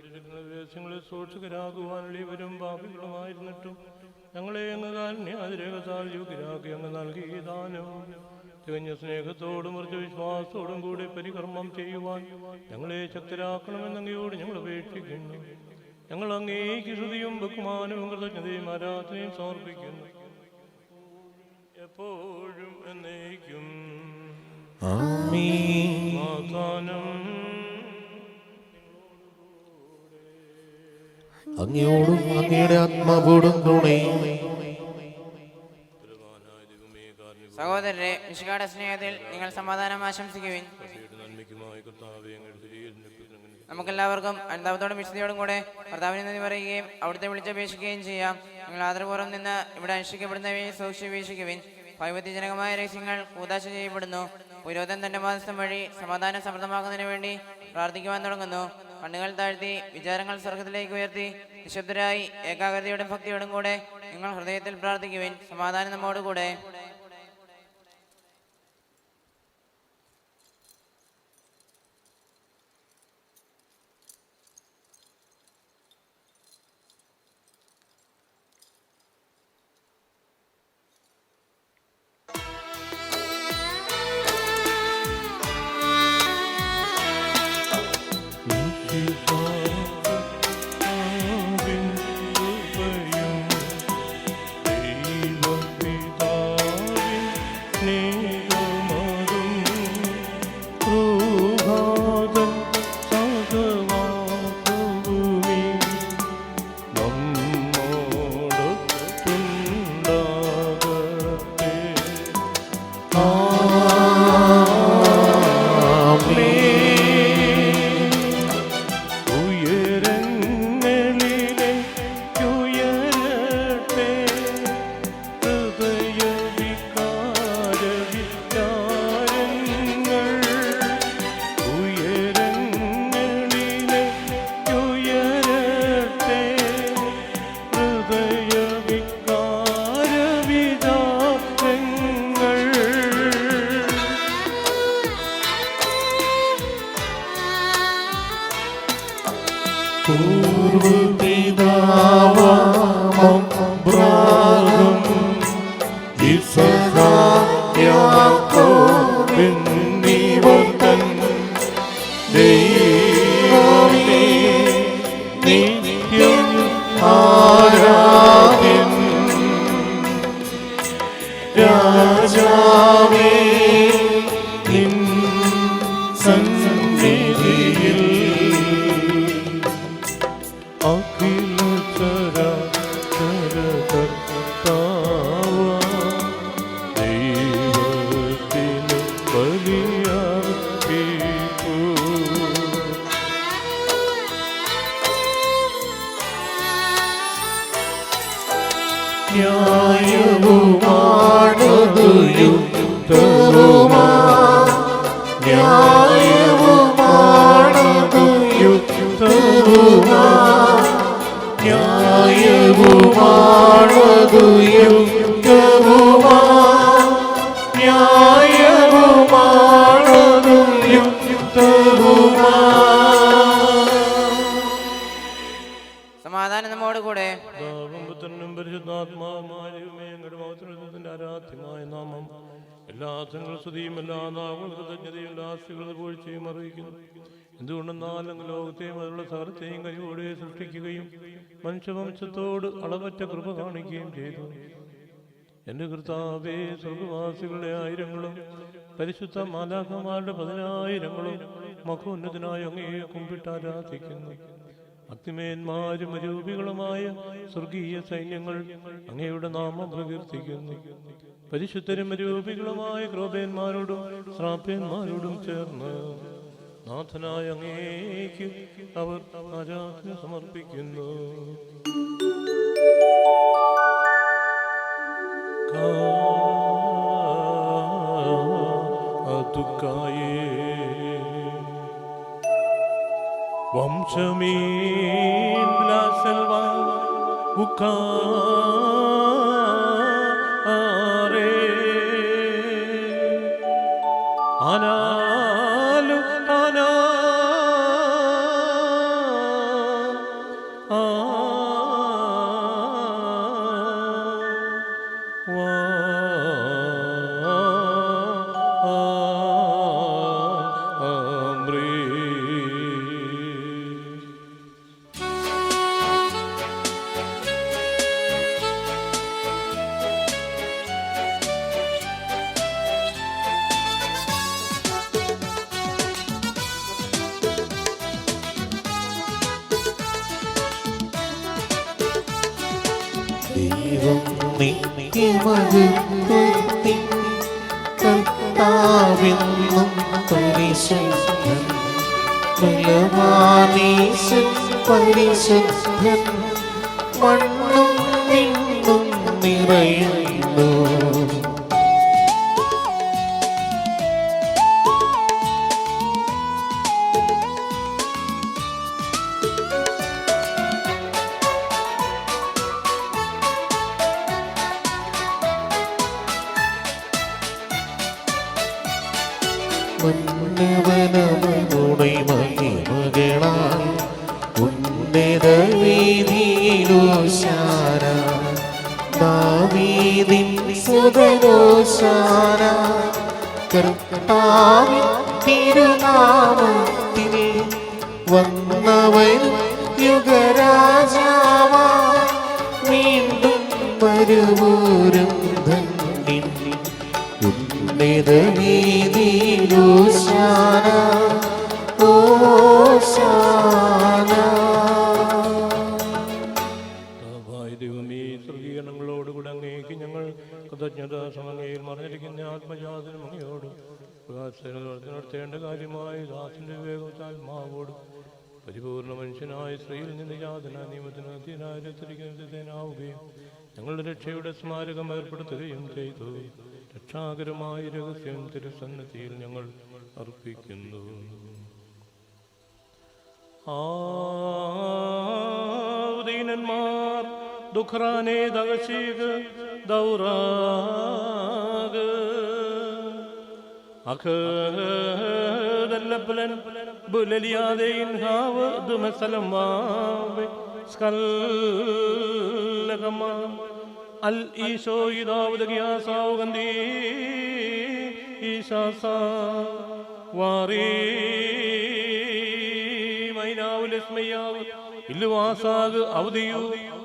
രഹസ്യങ്ങളെ സൂക്ഷികരാകുവാനുള്ള ഇവരും പാപികളുമായിരുന്നിട്ടും ഞങ്ങളെ അങ്ങ് കാരുണ്യാതിരേകത്താൽ യോഗ്യരാക്കി അങ്ങ് നൽകിയ ദാനം തികഞ്ഞ സ്നേഹത്തോടും ഉറച്ച വിശ്വാസത്തോടും കൂടി പരികർമ്മം ചെയ്യുവാൻ ഞങ്ങളെ ശക്തരാക്കണമെന്ന് അങ്ങയോട് ഞങ്ങൾ അപേക്ഷിക്കുന്നു. ഞങ്ങൾ അങ്ങേക്ക് ശ്രുതിയും ബഹുമാനവും കൃതജ്ഞതയും ആരാധനയും സമർപ്പിക്കുന്നു, എപ്പോഴും എന്നേക്കും. ആമീൻ. അങ്ങയോടും അങ്ങയുടെ ആത്മാവോടും കൂടെ. സഹോദരരെ, മിശിഹായുടെ സ്നേഹത്തിൽ നിങ്ങൾ സമാധാനം ആശംസിക്കുവിൻ. നമുക്കെല്ലാവർക്കും അനുതാപത്തോടും വിശുദ്ധിയോടും കൂടെ കർത്താവിനെ നന്ദി പറയുകയും അവിടുത്തെ വിളിച്ചപേക്ഷിക്കുകയും ചെയ്യാം. നിങ്ങൾ ആദരപൂർവ്വം നിന്ന് ഇവിടെ അനുഷ്ഠിക്കപ്പെടുന്നവയെ സൂക്ഷിച്ച് വീക്ഷിക്കുവിൻ. വൈവിധ്യജനകമായ രഹസ്യങ്ങൾ കൂദാശ ചെയ്യപ്പെടുന്നു. പുരോഹിതൻ തന്റെ മാധ്യസ്ഥം വഴി സമാധാനം സമൃദ്ധമാക്കുന്നതിന് വേണ്ടി പ്രാർത്ഥിക്കുവാൻ തുടങ്ങുന്നു. കണ്ണുകൾ താഴ്ത്തി വിചാരങ്ങൾ സ്വർഗത്തിലേക്ക് ഉയർത്തി നിശബ്ദരായി ഏകാഗ്രതയോടും ഭക്തിയോടും കൂടെ നിങ്ങൾ ഹൃദയത്തിൽ പ്രാർത്ഥിക്കുവിൻ. സമാധാനം നമ്മോടുകൂടെ. ദൈവപിതാ പൂർവപിതാവാം യാക്കോബിന്നിവർ തൻ ദൈവമേ നിത്യം ആരാധ്യൻ രാജാവേ നിൻ സന്നിധിയിൽ അഖില ചരാചര കർത്താവാ ദൈവത്തിന് ബലിയർപ്പിക്കൂ. ന്യായവുമാണതു യുക്തവുമാ ന്യായവുമാണതു യുക്തവുമാ ന്യായവുമാണതു യുക്തവുമാ ന്യായവുമാണതു യുക്തവുമാ. സമാധാനം നമ്മോട് കൂടെ. പുത്രനും പരിശുദ്ധാത്മാവുമായുമേ ഞങ്ങളുടെ മൗത്രത്തിന്റെ ആരാധ്യമായ നാമം എല്ലാ സ്തുതിയും എല്ലാ നാമങ്ങളും കൃതജ്ഞതയും എല്ലാ ആസ്തികളും പൂഴ്ചയും അറിയിക്കുന്നു. എന്തുകൊണ്ടെന്നാൽ അങ്ങ് ലോകത്തെയും അതിലുള്ള സകലത്തെയും കഴിവോടെ സൃഷ്ടിക്കുകയും മനുഷ്യവംശത്തോട് അളവറ്റ കൃപ കാണിക്കുകയും ചെയ്തു. എന്റെ കർത്താവേ, സ്വർഗവാസികളുടെ ആയിരങ്ങളും പരിശുദ്ധ മാലാഖമാരുടെ 10,000ങ്ങളും മഹോന്നതനായ അങ്ങയെ കുമ്പിട്ട് ആരാധിക്കുന്നു. ഭക്തിമേന്മാരും അരൂപികളുമായ സ്വർഗീയ സൈന്യങ്ങൾ അങ്ങയുടെ നാമം പ്രകീർത്തിക്കുന്നു. പരിശുദ്ധരും അരൂപികളുമായ ക്രോപേന്മാരോടും ശ്രാപ്പേന്മാരോടും ചേർന്ന് നാഥനായ അങ്ങേക്ക് അവർ ആരാധന സമർപ്പിക്കുന്നു. വംശമീൻ ലാസൽവാ ഉക്കാരേ ആനാലു ആനാ നിത്യമഹത്വത്തിൻ കർത്താവെന്നും പരിശുദ്ധൻ ബലവാനീശൻ പരിശുദ്ധൻ മണ്ണും വിണ്ണും നിറയുന്നു. ഉന്നതനമുടെ മഹിമകളാൽ ഉന്നത വീതിയിലോശാന ദാവീദിൻ സുതനോശാന കർത്താവിൻ തിരുനാമത്തിൽ വന്നവൻ യുഗരാജാവാ വീണ്ടും വരുവോരും ധന്യൻ ഉന്നത വീതിയിലോശാന ഓശാന. ദൈവമേ, സ്വർഗീയങ്ങളോടുകൂടെ അങ്ങേക്ക് ഞങ്ങൾ കൃതജ്ഞത സമങ്ങയിൽ മറിഞ്ഞിരിക്കുന്ന ആത്മജാതനും അങ്ങയോട് നടത്തേണ്ട കാര്യമായി ദാസിന്റെ വിവേകത്താത്മാവോട് പരിപൂർണ മനുഷ്യനായ സ്ത്രീയിൽ നിന്ന് യാതന നിയമത്തിന് അധീനായിരിക്കുന്നതിനാവുകയും ഞങ്ങളുടെ രക്ഷയുടെ സ്മാരകം ഏർപ്പെടുത്തുകയും ചെയ്തു. രക്ഷാകരമായ രഹസ്യം തിരുസന്നിധിയിൽ ഞങ്ങൾ അർപ്പിക്കുന്നു. ദീനന്മാർ ദുഃഖറാനെ ദഗശീഗ് ദൗറാഗ് أخذ بلليادين هاو دم سلم سكالكما الإيشو يداود قياسا وغندي إيشاسا واري ميناو الاسمياو إلواساغ أوديو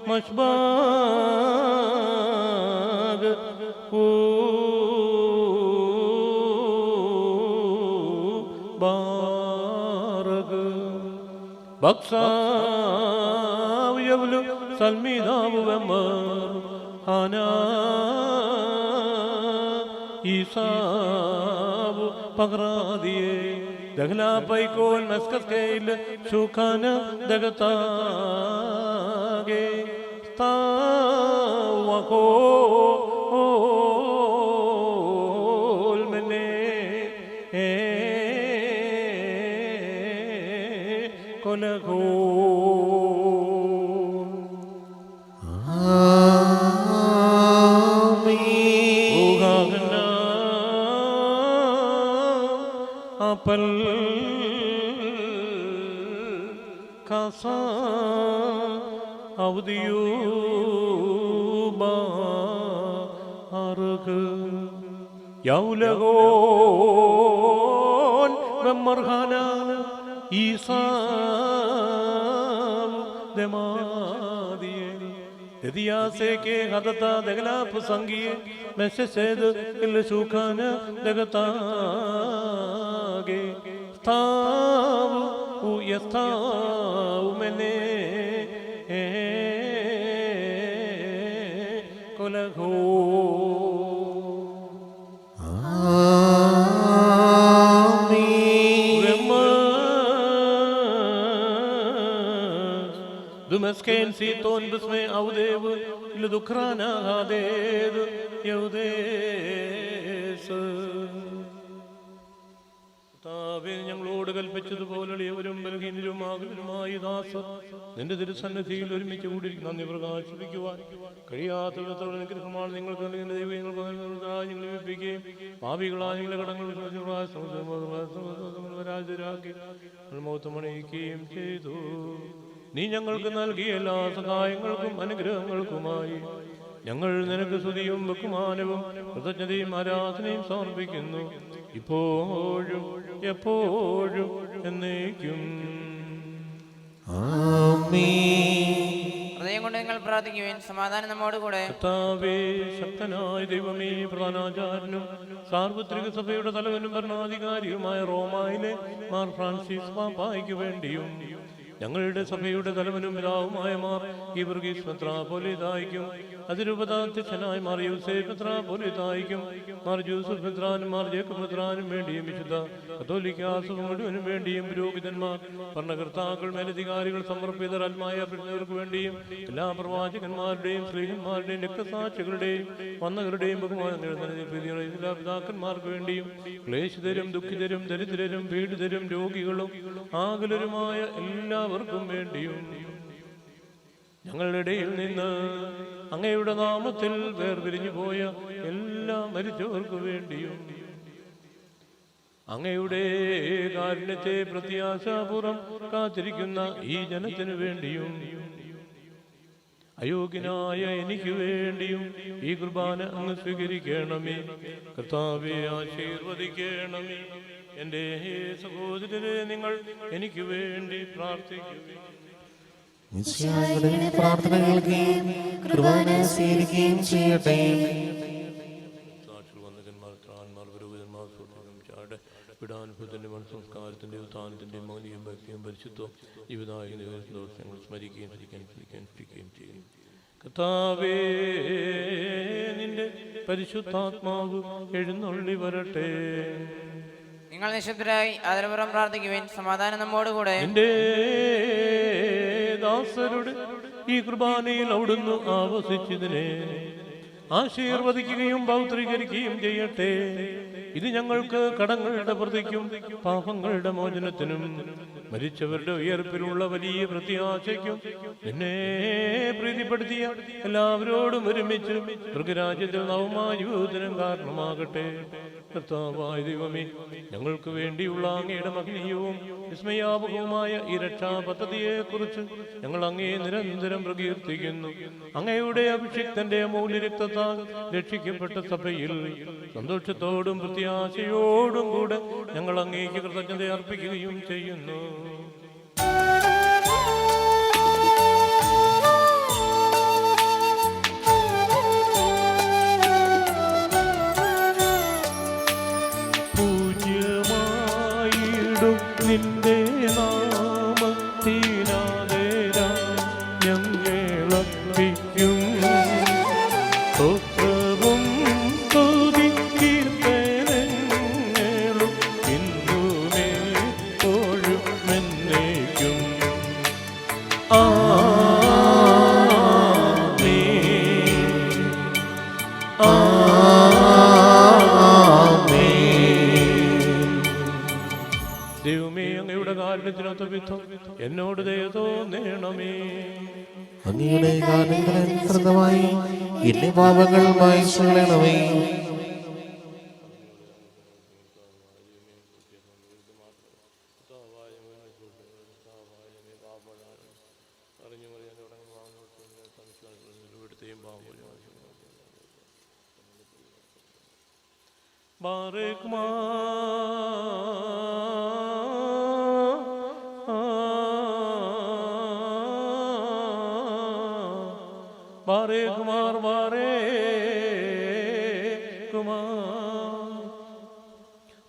مشباغ بارغ بقصاو يبلو سلمي داو بمر هانا إيساب پغراديه دغلا پايكول مسكس كيل شوكانا دغتاگه تاوكول مني كولكول آمين apal kasa avdiyu ba arg yaulagon memarhana isa demadiye दिया से के हदता दगला पसंगी मैं से सेद इल सुखाना दगता गे स्थाव उ यस्थाव मैंने कोलघो Dumasken si ton busme audev ludukrana haded yaudes താവേ ഞങ്ങളോട് കൽപ്പിച്ചതുപോലെ എവരും ബലഹീനരുമാകുലരുമായി ദാസ നിന്റെ തിരുസന്നിധിയിൽ ഒരുമിച്ച് കൂടിയിരിക്കുന്ന നന്ദി പ്രകാശിപ്പിക്കുവാൻ കഴിയാത്തവിധത്തോടെ അനുഗ്രഹമാണ് നിങ്ങൾക്ക് നൽകുന്ന ദൈവം ഞങ്ങളെ വിപ്പിക്കുകയും പാപികളായ ഞങ്ങളുടെ കടങ്ങൾ പരാജരാക്കി മൗത്തമണിയിക്കുകയും ചെയ്തു. നീ ഞങ്ങൾക്ക് നൽകിയ എല്ലാ സഹായങ്ങൾക്കും അനുഗ്രഹങ്ങൾക്കുമായി ഞങ്ങൾ നിനക്ക് സ്തുതിയും ബഹുമാനവും കൃതജ്ഞതയും ആരാധനയും സമർപ്പിക്കുന്നു, ഇപ്പോഴും എപ്പോഴും എന്നേക്കും. ഹൃദയം കൊണ്ട് നിങ്ങൾ പ്രാർത്ഥിക്കുവിൻ. സമാധാനം നമ്മോട് കൂടെ. കർത്താവേ, ശക്തനായ ദൈവമേ, പ്രധാനാചാര്യനും സാർവത്രിക സഭയുടെ തലവനും ഭരണാധികാരിയുമായ റോമായിലെ മാർ ഫ്രാൻസിസ് പാപ്പായ്ക്ക് വേണ്ടിയും ഞങ്ങളുടെ സഭയുടെ തലവനും പിതാവുമായ മാർ ഗീവർഗീസ് മെത്രാപ്പൊലീത്തായ്ക്കും അതിരൂപതാധ്യക്ഷനായ മാർ യൂസേഫ് മെത്രാപ്പൊലീത്തായ്ക്കും മാർ ജോസഫ് മെത്രാനും മാർ ജേക്കബ് മെത്രാനും വേണ്ടിയും വിശുദ്ധ കത്തോലിക്ക സഭ മുഴുവനും വേണ്ടിയും പുരോഹിതന്മാർ, ഭരണകർത്താക്കൾ, മേലധികാരികൾ, സമർപ്പിതർ, ആത്മായപ്പെട്ടവർക്ക് വേണ്ടിയും എല്ലാ പ്രവാചകന്മാരുടെയും സ്ത്രീഹന്മാരുടെയും രക്തസാക്ഷികളുടെയും വന്നവരുടെയും ബഹുമാനങ്ങൾ എല്ലാ പിതാക്കന്മാർക്ക് വേണ്ടിയും ക്ലേശിതരും ദുഃഖിതരും ദരിദ്രരും പീഡിതരും രോഗികളും ആകുലരുമായ എല്ലാവർക്കും വേണ്ടിയും ഞങ്ങളുടെ ഇടയിൽ നിന്ന് അങ്ങയുടെ നാമത്തിൽ വേർപിരിഞ്ഞു പോയ എല്ലാ മരിച്ചവർക്ക് വേണ്ടിയും അങ്ങയുടെ കാരുണ്യത്തെ പ്രത്യാശാപൂർവം കാത്തിരിക്കുന്ന ഈ ജനത്തിനു വേണ്ടിയും അയോഗ്യനായ എനിക്ക് വേണ്ടിയും ഈ കുർബാന അങ്ങ് സ്വീകരിക്കണമേ. കർത്താവേ, ആശീർവദിക്കണമേ. എൻ്റെ സഹോദരരെ, നിങ്ങൾ എനിക്ക് വേണ്ടി പ്രാർത്ഥിക്കുകയും പ്രാർത്ഥന കേൾക്കുകയും കുർബാന സ്വീകരിക്കുകയും ചെയ്യട്ടെ. വിടാനുഭവത്തിൻ്റെ സംസ്കാരത്തിൻ്റെ ഉത്ഥാനത്തിൻ്റെയും മൗലികം ഭക്തിയും പരിശുദ്ധവും ജീവിതായ ദോഷങ്ങൾ സ്മരിക്കുകയും സ്മരിക്കുകയും ചെയ്യും. കർത്താവേ, നിന്റെ പരിശുദ്ധാത്മാവ് എഴുന്നള്ളി വരട്ടെ. നിങ്ങൾ നിശബ്ദരായി ആദരപൂർവ്വം പ്രാർത്ഥിക്കുവിൻ. സമാധാനം നമ്മോട് കൂടെ. എൻ്റെ ദാസരുടെ ഈ കുർബാനയിൽ അവിടുന്ന് ആവസിച്ചതിനെ ആശീർവദിക്കുകയും പൗത്രീകരിക്കുകയും ചെയ്യട്ടെ. ഇത് ഞങ്ങൾക്ക് കടങ്ങളുടെ പ്രതിക്കും പാപങ്ങളുടെ മോചനത്തിനും മരിച്ചവരുടെ ഉയർപ്പിലുള്ള വലിയ പ്രത്യാശയ്ക്കും നിന്നെ പ്രീതിപ്പെടുത്തിയ എല്ലാവരോടും ഒരുമിച്ച് മൃഗരാജ്യത്തിൽ നവമായ യുവത്തിനും കാരണമാകട്ടെ. കർത്താവായ ദൈവമേ, ഞങ്ങൾക്ക് വേണ്ടിയുള്ള അങ്ങയുടെ മഹനീയവും വിസ്മയാപകവുമായ ഈ രക്ഷാ പദ്ധതിയെക്കുറിച്ച് ഞങ്ങൾ അങ്ങയെ നിരന്തരം പ്രകീർത്തിക്കുന്നു. അങ്ങയുടെ അഭിഷിക്തന്റെ അമൂല്യ രക്തത്താൽ രക്ഷിക്കപ്പെട്ട സഭയിൽ സന്തോഷത്തോടും പ്രത്യാശയോടും കൂടെ ഞങ്ങൾ അങ്ങേക്ക് കൃതജ്ഞത അർപ്പിക്കുകയും ചെയ്യുന്നു. നിന്റെ നാമത്തിനാദേരം ഞങ്ങളർപ്പിക്കും. സ്തോത്രവും സ്തുതി കീർത്തനങ്ങളും ഇന്നുമേ എപ്പോഴും എന്നേക്കും. ദൈവമേ, അങ്ങയുടെ കാരുണ്യത്തിനൊത്ത വിധം എന്നോട് ദയ തോന്നണമേ. അങ്ങയുടെ കാരുണ്യത്തിനനുസൃതമായി എന്റെ പാപങ്ങൾ മായ്ച്ചുകളയണമേ.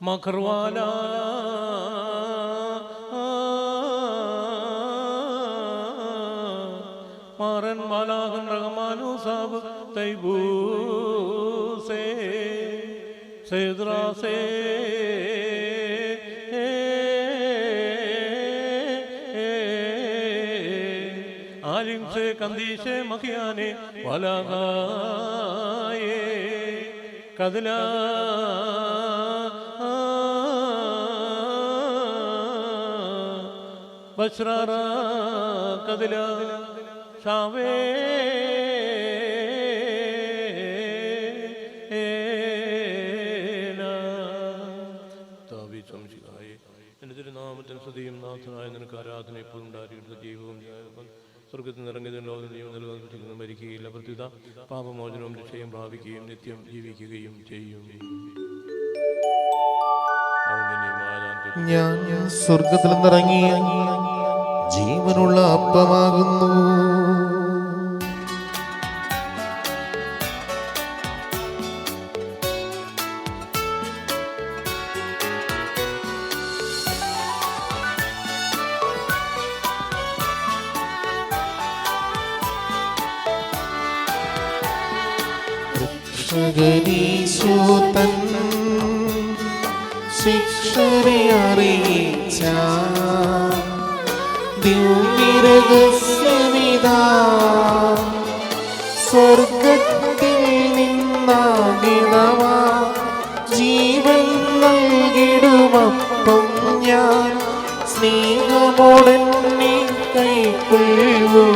മഖർവാല മാറൻ മാലാഹൻ റഹ്മാനു സാബ് തൈബൂസേ സേദ്രാസേ ആലിം സേ കന്ദീശേ മഖിയാനെ വലാഗായേ കദല ബശ്രാറ കദല ഷാവേ നാമത്തിന് സ്തുതിയും നാഥനായ നിനക്ക് ആരാധന എപ്പോഴും ഉണ്ടായിരിക്കുന്ന ജീവവും സ്വർഗത്തിൽ നിറങ്ങിയതും ലോകം ജീവൻ നൽകുന്ന മരിക്കുകയില്ല. പ്രത്യുത പാപമോചനവും രക്ഷയും പ്രാപിക്കുകയും നിത്യം ജീവിക്കുകയും ചെയ്യും. ഞാൻ സ്വർഗത്തിൽ നിന്നിറങ്ങിയ ജീവനുള്ള അപ്പമാകുന്നു. രക്ഷകനീശോതൻ ശിക്ഷരെ അറിയിച്ച ദിവ്യരഹസ്യമിതാ സ്വർഗത്തിൽ നിന്നാകിടവാ ജീവൻ നൽകിടുമപ്പം ഞാൻ സ്നേഹമോടെന്നെ കൈക്കൊള്ളൂ.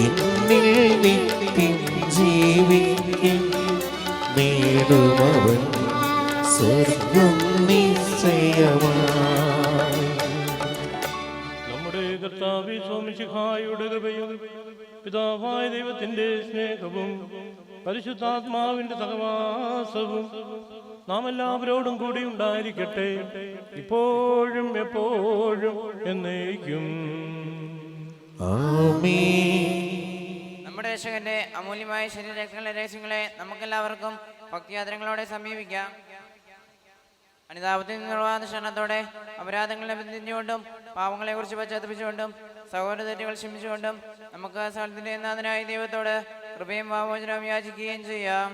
എന്നിൽ നിത്യം ജീവിക്കും നേടുമവൻ സ്വർഗം നിശ്ചയമായി. നമ്മുടെ കർത്താവേ മിശിഹായുടെ കൃപയും പിതാവായ ദൈവത്തിന്റെ സ്നേഹവും പരിശുദ്ധാത്മാവിന്റെ സഹവാസവും നാം എല്ലാവരോടും കൂടി ഉണ്ടായിരിക്കട്ടെ, ഇപ്പോഴും എപ്പോഴും എന്നേക്കും. ആമേൻ. നമ്മുടെ രക്ഷകന്റെ അമൂല്യമായ ശരീരരക്ഷകളുടെ രഹസ്യങ്ങളെ നമുക്കെല്ലാവർക്കും ഭക്തിയാദരങ്ങളോടെ സമീപിക്കാം. അനിതാപത്തിൽ നിന്നുള്ള ക്ഷണത്തോടെ അപരാധങ്ങളെ ബന്ധിച്ചുകൊണ്ടും പാവങ്ങളെ കുറിച്ച് പശ്ചാത്തപിച്ചുകൊണ്ടും സഹോദര തെറ്റുകൾ ക്ഷമിച്ചുകൊണ്ടും നമുക്ക് സകലത്തിന്റെ നാഥനായ ദൈവത്തോട് കൃപയും പാപമോചനവും യാചിക്കുകയും ചെയ്യാം.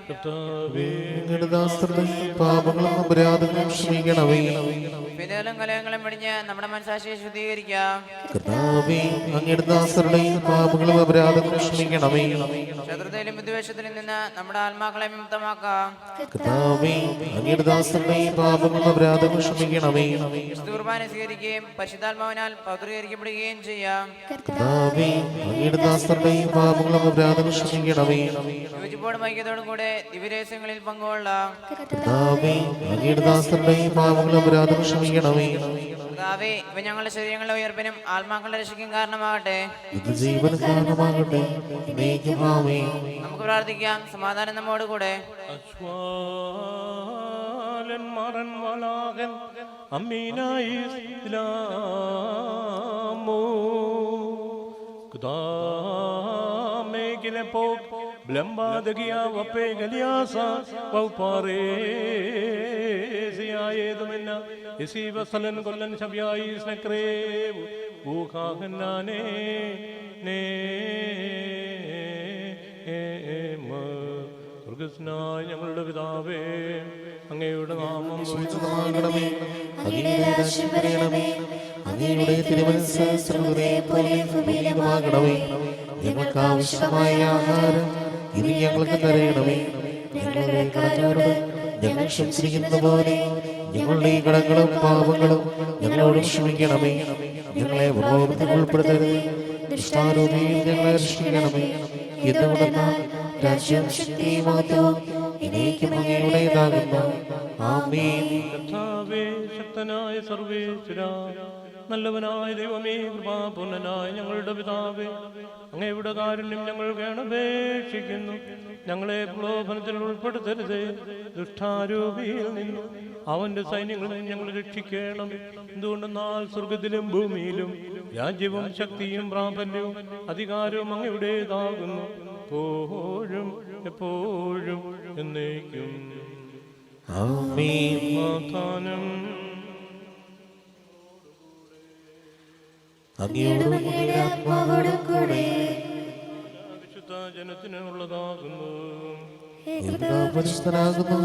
പാപങ്ങളും അപരാധങ്ങളും ക്ഷമിക്കണമേ. വിധകളും കലഹങ്ങളും പിടിഞ്ഞ് നമ്മുടെ മനസാക്ഷിയെ ശുദ്ധീകരിക്കാം. കർത്താവേ, അങ്ങയുടെ ദാസരുടെയും പാപങ്ങളും അപരാധങ്ങളും ക്ഷമിക്കണമേ. ശത്രുതയിലും വിദ്വേഷത്തിലും നിന്ന് നമ്മുടെ ആത്മാക്കളെ വിമുക്തമാക്കാം. കർത്താവേ, അങ്ങയുടെ ദാസരുടെയും പാപങ്ങളും അപരാധങ്ങളും ക്ഷമിക്കണമേ. കുർബാന സ്വീകരിക്കുകയും പരിശുദ്ധാത്മാവിനാൽ പൗത്രീകരിക്കപ്പെടുകയും ചെയ്യാം. കർത്താവേ, അങ്ങയുടെ ദാസരുടെയും പാപങ്ങളും അപരാധങ്ങളും ക്ഷമിക്കണമേ. ക്ഷമിക്കണമേ. യോജിപ്പോടും ഐക്യത്തോടും കൂടെ ദിവ്യരഹസ്യങ്ങളിൽ പങ്കുകൊള്ളാം. കർത്താവേ, അങ്ങയുടെ ദാസരുടെ പാപങ്ങളും അപരാധം ക്ഷമിക്കണമേ. കർത്താവേ, ഇവ ഞങ്ങളുടെ ശരീരങ്ങളുടെ ഉയർപ്പിനും ആത്മാക്കളുടെ രക്ഷയ്ക്കും കാരണമാകട്ടെ. ഇത് ജീവൻ കാരണമാകട്ടെ. എന്നേക്കും ആമേൻ. നമുക്ക് പ്രാർത്ഥിക്കാം. സമാധാനം നമ്മോടുകൂടെ. അശ്വാലന്മാരൻ വലാകൻ അമ്മീനായി ഇസ്ലാമോ ഖുദാമേകിലെ പോക് ബ്ലംബാദഗിയാ വപ്പേ ഗലിയാസ വൗപാറേസിയായേതുമെന്ന യസീവസലൻ കൊല്ലൻ ശബ്യായി സ്നക്രേവ് ഊഹാഹന്നാനേ നേ സ്വർഗ്ഗസ്നായ ഞങ്ങളുടെ പിതാവേ, അങ്ങയുടെ നാമം പൂജിതമാകണമേ. അങ്ങയുടെ രാജ്യം വരണമേ. അങ്ങയുടെ തിരുമനസ്സ് സ്വർഗ്ഗത്തിലെ പോലെ ഭൂമിയിലുമാകണമേ. ഞങ്ങൾക്ക് ആവശ്യമായ ആഹാരം ഇനി ഞങ്ങൾക്ക് തരയണമേ. ഞങ്ങളുടെ കടക്കാരോട് ഞങ്ങൾ ക്ഷമിച്ചിരിക്കുന്ന പോലെ ഞങ്ങളുടെ കടങ്ങളും പാപങ്ങളും ഞങ്ങളോട് ക്ഷമിക്കണമേ. ഞങ്ങളെ പ്രലോഭനത്തിൽ ഉൾപ്പെടുത്തരുത്. ദുഷ്ടാരൂപിയിൽ ഞങ്ങളെ രക്ഷിക്കണമേ. എന്തുകൊണ്ടെന്നാൽ രാജ്യവും ശക്തിയും മഹത്വവും എന്നേക്കും അങ്ങയുടേതാകുന്നു. ആമേൻ. കർത്താവേ, ശക്തനായ സർവേശ്വരാ, നല്ലവനായ ദൈവമേ, കൃപാപൂർണനായ ഞങ്ങളുടെ പിതാവേ, അങ്ങയുടെ കാരുണ്യം ഞങ്ങൾ കേണപേക്ഷിക്കുന്നു. ഞങ്ങളെ പ്രലോഭനത്തിൽ ഉൾപ്പെടുത്തരുതേ. ദുഷ്ടാരൂപിയിൽ നിന്നും അവന്റെ സൈന്യങ്ങളിൽ നിന്ന് ഞങ്ങൾ രക്ഷിക്കണം. എന്തുകൊണ്ടെന്നാൽ സ്വർഗത്തിലും ഭൂമിയിലും രാജ്യവും ശക്തിയും പ്രാബല്യവും അധികാരവും അങ്ങയുടേതാകുന്നു, എപ്പോഴും എപ്പോഴും എന്നേക്കും. ആമേൻ. സമാധാനം അങ്ങയോടും അങ്ങയുടെ ആത്മാവോടും കൂടെ. വിശുദ്ധ ജനത്തിനുള്ളതാകുന്നു. ഏകപിതാവ് പരിശുദ്ധനാകുന്നു.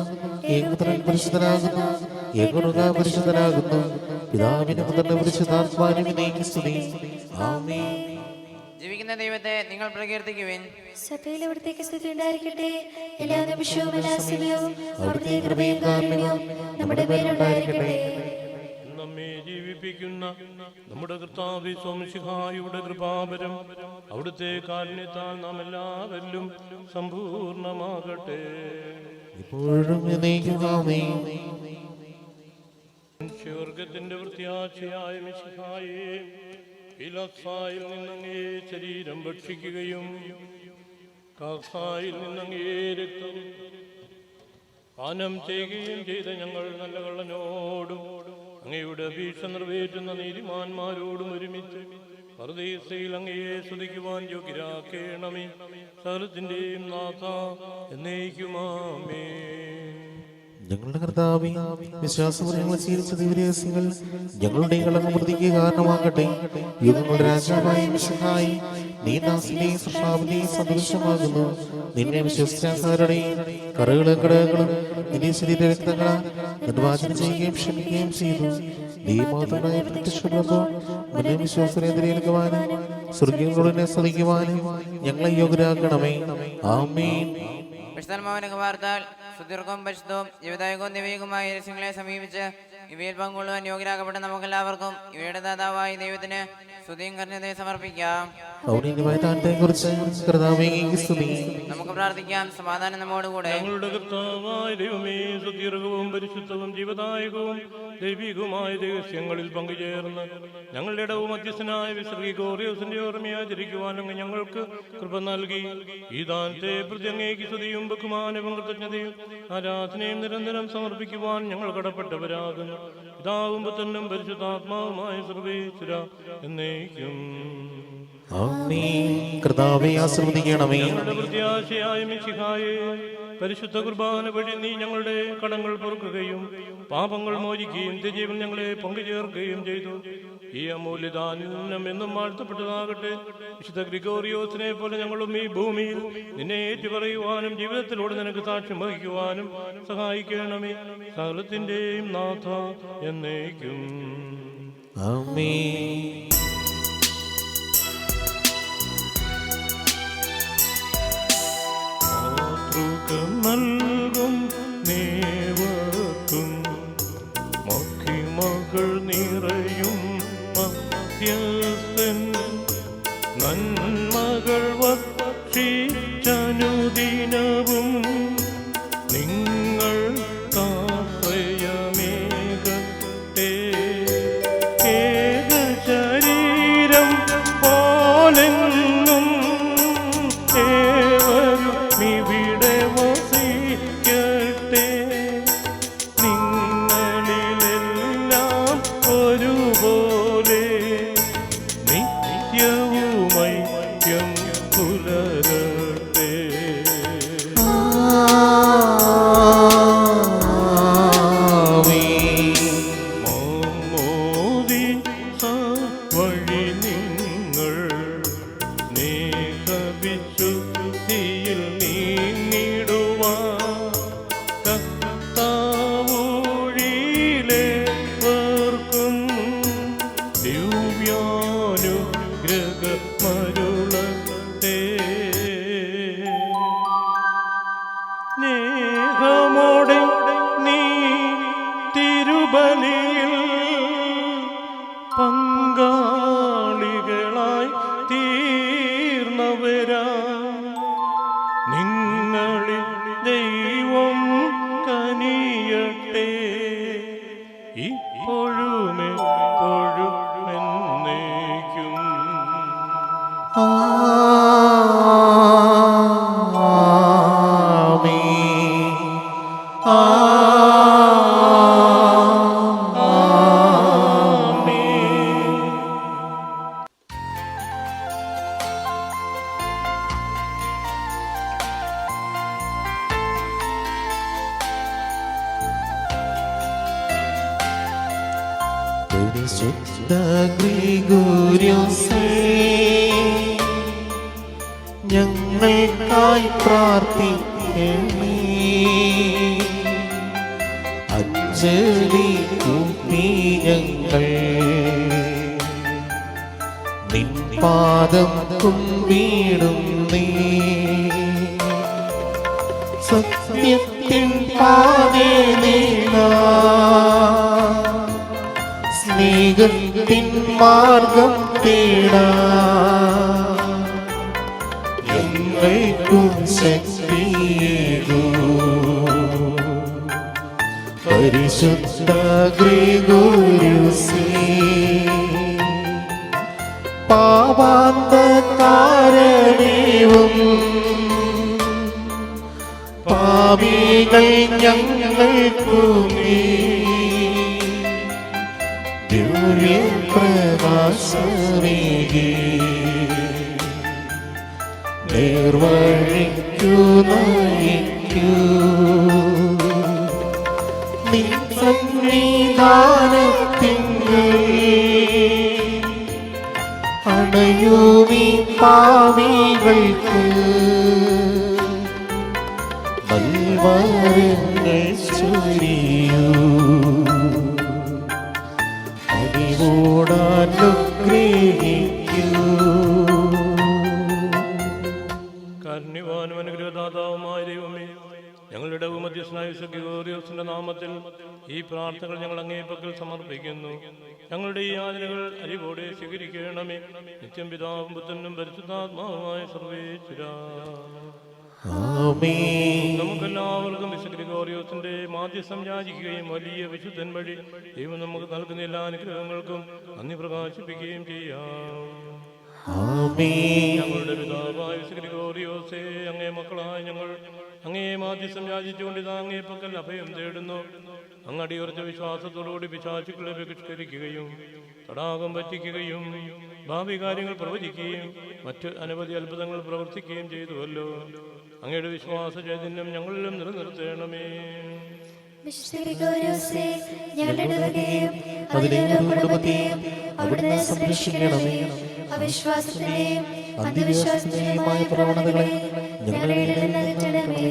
ഏകപുത്രൻ പരിശുദ്ധനാകുന്നു. ഏകറുക പരിശുദ്ധനാകുന്നു. പിതാവിനും പുത്രനും പരിശുദ്ധാത്മാവിനും എന്നേക്കും സ്തുതി. ആമേൻ. ജീവിക്കുന്ന ദൈവത്തെ നിങ്ങൾ പ്രകീർത്തിക്കുവിൻ. സഭയിൽ അവിടുത്തേക്ക് സ്തുതി ഉണ്ടായിരിക്കട്ടെ. എല്ലാ നിമിഷവും എല്ലാ സമയവും അവിടുത്തെ കൃപയും കാരുണ്യവും നമ്മുടെ മേലുണ്ടായിരിക്കട്ടെ. നമ്മെ ജീവിപ്പിക്കുന്ന നമ്മുടെ കർത്താവേ സ്വംശിഹായുടെ കൃപാവരം അവിടുത്തെ കാരുണ്യത്താൽ നാം എല്ലാവരിലും സമ്പൂർണമാകട്ടെ. ഇപ്പോഴും എന്നേക്കും ആമേൻ. സ്വർഗത്തിന്റെ വൃത്തിയാഴ്ചയായ മിശിഹായേ, ഇലസായിൽ നിന്നങ്ങേ ശരീരം ഭക്ഷിക്കുകയും കാസായിൽ നിന്നങ്ങേ രക്തം പാനം ചെയ്യുകയും ചെയ്ത ഞങ്ങൾ നല്ല കള്ളനോടും അങ്ങയുടെ അപേക്ഷ നിറവേറ്റുന്ന നീതിമാന്മാരോടും ഒരുമിച്ച് പർദീസയിൽ അങ്ങയെ സ്തുതിക്കുവാൻ യോഗ്യരാക്കേണമേ. സകലത്തിന്റെയും നാഥ എന്നേക്കുമാമേ. ഞങ്ങളുടെ കർത്താവേ, വിശ്വാസം ഞങ്ങൾ സ്വീകരിച്ച ദിവ്യരഹസ്യങ്ങൾ ഞങ്ങളുടെ കളങ്കമൃതിക്ക് കാരണമാകട്ടെ. യുഗങ്ങളുടെ രാജാവായ മിശിഹായി, നീ ദാസിന്റെയും സൃഷ്ടാവിന്റെയും സദൃശമാകുന്നു. നിന്നെ വിശ്വസിച്ചാരുടെയും കറകളും ഘടകങ്ങളും നിന്റെ ശരീര രക്തങ്ങളാൽ നിർവാചനം ചെയ്യുകയും ക്ഷമിക്കുകയും ചെയ്തു. നീ മാത്രമായ പ്രത്യക്ഷപ്പെടുമ്പോൾ മുന്നേ വിശ്വാസനെതിരെ എടുക്കുവാനും സ്വർഗീയങ്ങളോടിനെ സ്തുതിക്കുവാനും ഞങ്ങളെ യോഗ്യരാക്കണമേ. ആമേൻ. വിശുദ്ധാത്മാവിന്റെ വാർത്താൽ സുദീർഘവും പരിശുദ്ധവും ജീവിതായകവും ദിവ്യവുമായ രഹസ്യങ്ങളെ സമീപിച്ച് ഇവയിൽ പങ്കുകൊള്ളുവാൻ യോഗ്യരാക്കപ്പെട്ട നമുക്കെല്ലാവർക്കും ഇവയുടെ ദാതാവായ ദൈവത്തിന് സ്തുതിയും കരുണയും സമർപ്പിക്കാം. നമുക്ക് പ്രാർത്ഥിക്കാം. സമാധാനം നമ്മോടുകൂടെ. ഞങ്ങളുടെ കർത്താവായ ദൈവമേ, സുദീർഘവും പരിശുദ്ധവും ജീവദായകവും ദൈവികവുമായ രഹസ്യങ്ങളിൽ പങ്കുചേർന്ന് ഞങ്ങളുടെ ഇടവും മധ്യസ്ഥനായ വിശ്രീകോറിയോസിന്റെ ഓർമ്മയെ ആചരിക്കുവാനും ഞങ്ങൾക്ക് കൃപ നൽകി. ഈ ദാനത്തെ പ്രതി അങ്ങേക്ക് സ്തുതിയും ബഹുമാനവും കൃതജ്ഞതയും ആരാധനയും നിരന്തരം സമർപ്പിക്കുവാൻ ഞങ്ങൾ കടപ്പെട്ടവരാകുന്നു. പിതാവും പുത്രനും പരിശുദ്ധാത്മാവുമായ സർവേശ്വര എന്നേക്കും. ഞങ്ങളുടെ പ്രത്യാശയായ മിശിഹായേ, പരിശുദ്ധ കുർബാന വഴി നീ ഞങ്ങളുടെ കടങ്ങൾ പൊറുക്കുകയും പാപങ്ങൾ മോചിക്കുകയും നിത്യജീവൻ ഞങ്ങളെ പങ്കുചേർക്കുകയും ചെയ്തു. ഈ അമൂല്യദാനം എന്നും വാഴ്ത്തപ്പെട്ടതാകട്ടെ. വിശുദ്ധ ഗ്രിഗോറിയോസിനെ പോലെ ഞങ്ങളും ഈ ഭൂമിയിൽ നിന്നെ ഏറ്റുപറയുവാനും ജീവിതത്തിലൂടെ നിനക്ക് സാക്ഷ്യം വഹിക്കുവാനും സഹായിക്കണമേ. സകലത്തിന്റെയും നാഥ എന്നേക്കും. ആമേൻ. നൽകും നേവർക്കും മഹിമകൾ നിറയും മധ്യസ്ഥൻ നന്മകൾ വക്ഷിച്ചനു കനിഞ്ഞാനുഗ്രഹമരുളട്ടെ. സ്നേഹമോടെ നീ തിരുബലിയിൽ പങ്കാളികളായി തീർന്നവരാ, നിങ്ങളിൽ ദൈവം കനിയട്ടെ, ഇപ്പോഴും എപ്പോഴും എന്നേക്കും. പരിശുദ്ധ ഗ്രിഗോരിയോസേ, ഞങ്ങൾക്കായി പ്രാർത്ഥിക്കണേ. അഞ്ജലി കൂപ്പി ഞങ്ങൾ നിൻ പാദം കുമ്പിടുന്നേ. സത്യത്തിൻ പാതയിലാ സ്നേഹത്തിൻ മാർഗം തേടാ, ഞങ്ങൾക്കും ശക്തിയേകൂ. പരിശുദ്ധ ഗ്രിഗോരിയോസേ, പാപാന്തകാരദേവം പാപികൾ ഞങ്ങൾക്കു നീ ദിവ്യപ്രകാശമേകി നേർവഴിക്കു നയിക്കൂ. നിൻ സന്നിധാനത്തിങ്കൽ അണയുമീ പാപികൾക്ക് നൽവരങ്ങൾ ചൊരിയൂ. കാരുണ്യവാനും അനുഗ്രഹദാതാവുമായ ദൈവമേ, ഞങ്ങളുടെ മധ്യസ്ഥനായ ഗ്രിഗോരിയോസിന്റെ നാമത്തിൽ ഈ പ്രാർത്ഥനകൾ ഞങ്ങൾ അങ്ങേപ്പക്കൽ സമർപ്പിക്കുന്നു. ഞങ്ങളുടെ ഈ യാചനകൾ അരിവോടെ സ്വീകരിക്കണമേ. നിത്യം പിതാവും പുത്രനും പരിശുദ്ധാത്മാവുമായ സർവേശ്വരാ. നമുക്കെല്ലാവർക്കും വിശുദ്ധ ഗ്രിഗോരിയോസിന്റെ മാധ്യസ്ഥം യാചിക്കുകയും വലിയ വിശുദ്ധൻ വഴി ദൈവം നമുക്ക് നൽകുന്ന എല്ലാ അനുഗ്രഹങ്ങൾക്കും നന്ദി പ്രകാശിപ്പിക്കുകയും ചെയ്യാം. ഞങ്ങളുടെ പിതാവായ വിശുദ്ധ ഗ്രിഗോരിയോസേ, അങ്ങേ മക്കളായ ഞങ്ങൾ അങ്ങേ മാധ്യസ്ഥം യാചിച്ചുകൊണ്ട് ഇതാ അങ്ങേ പക്കൽ അഭയം തേടുന്നു. അങ്ങടിയുറച്ച വിശ്വാസത്തോടുകൂടി പിശാചുക്കളെ ബഹിഷ്കരിക്കുകയും തടാകം പറ്റിക്കുകയും ഭാവി കാര്യങ്ങൾ പ്രവചിക്കുകയും മറ്റ് അനവധി അത്ഭുതങ്ങൾ പ്രവർത്തിക്കുകയും ചെയ്തുവല്ലോ. അങ്ങയുടെ വിശ്വാസ ചൈതന്യം ഞങ്ങളിലും നിലനിർത്തണമേ. അവിടുന്ന് സംരക്ഷിക്കണമേ. അവിശ്വാസത്തിന്റെയും അന്ധവിശ്വാസത്തിന്റെയുമായ പ്രവണതകളെ ഞങ്ങളുടെ അകറ്റണമേ.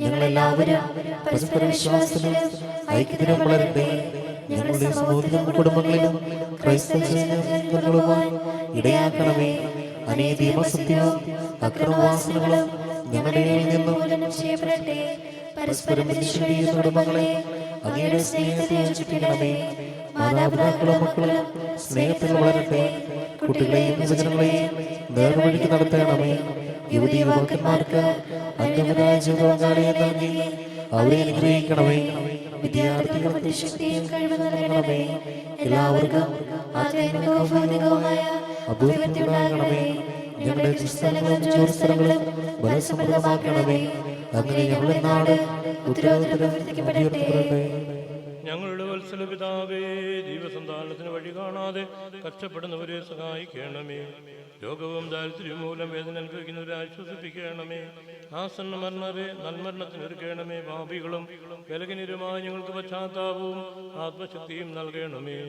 ഞങ്ങളെല്ലാവരും പരസ്പര വിശ്വാസത്തിലും ഐക്യത്തിലും വളരട്ടെ. ഞങ്ങളുടെ സമൂഹത്തിലും കുടുംബങ്ങളിലും ക്രൈസ്തവ ജനങ്ങളുമായി ഇടയാക്കണമേ. അനീതിയും അസത്യവും അക്രമവാസനകളും ഞങ്ങളുടെ നിന്നും ചെയ്യപ്പെടട്ടെ. പരസ്പരം വിശ്വസിക്കുന്ന കുടുംബങ്ങളെ അങ്ങയുടെ സ്നേഹത്തെ ചുറ്റിക്കണമേ. മാതാപിതാക്കളും മക്കളും സ്നേഹത്തിൽ വളരട്ടെ. കുട്ടികളെയും യുവജനങ്ങളെയും നേർവഴിക്ക് നടത്തണമേ. യുവതി യുവാക്കന്മാർക്ക് അന്യമായ ജീവിതപങ്കാളിയെ നൽകി അവരെ അനുഗ്രഹിക്കണമേ. വിദ്യാർത്ഥികൾക്ക് ശക്തിയും കഴിവ് നൽകണമേ. എല്ലാവർക്കും ആത്മീയവും ഭൗതികവുമായ അഭിവൃദ്ധി ഉണ്ടാകണമേ. ഞങ്ങളുടെ സ്ഥലങ്ങളും ജോലിസ്ഥലങ്ങളും ബലസമൃദ്ധമാക്കണമേ. അങ്ങനെ ഞങ്ങളുടെ നാട് ഉത്തരവാദിത്തപ്പെടട്ടെ. ഞങ്ങളുടെ വത്സല പിതാവേ, ജീവസന്ധാരണത്തിന് വഴി കാണാതെ കഷ്ടപ്പെടുന്നവരെ സഹായിക്കണമേ. രോഗവും ദാരിദ്ര്യവും മൂലം വേദന അനുഭവിക്കുന്നവരെ ആശ്വസിപ്പിക്കണമേ. ആസന്ന മരണരെ നന്മരണത്തിനൊരുക്കണമേ. പാപികളും ബലഹീനരുമായ ഞങ്ങൾക്ക് പശ്ചാത്താപവും ആത്മശക്തിയും നൽകണമേ.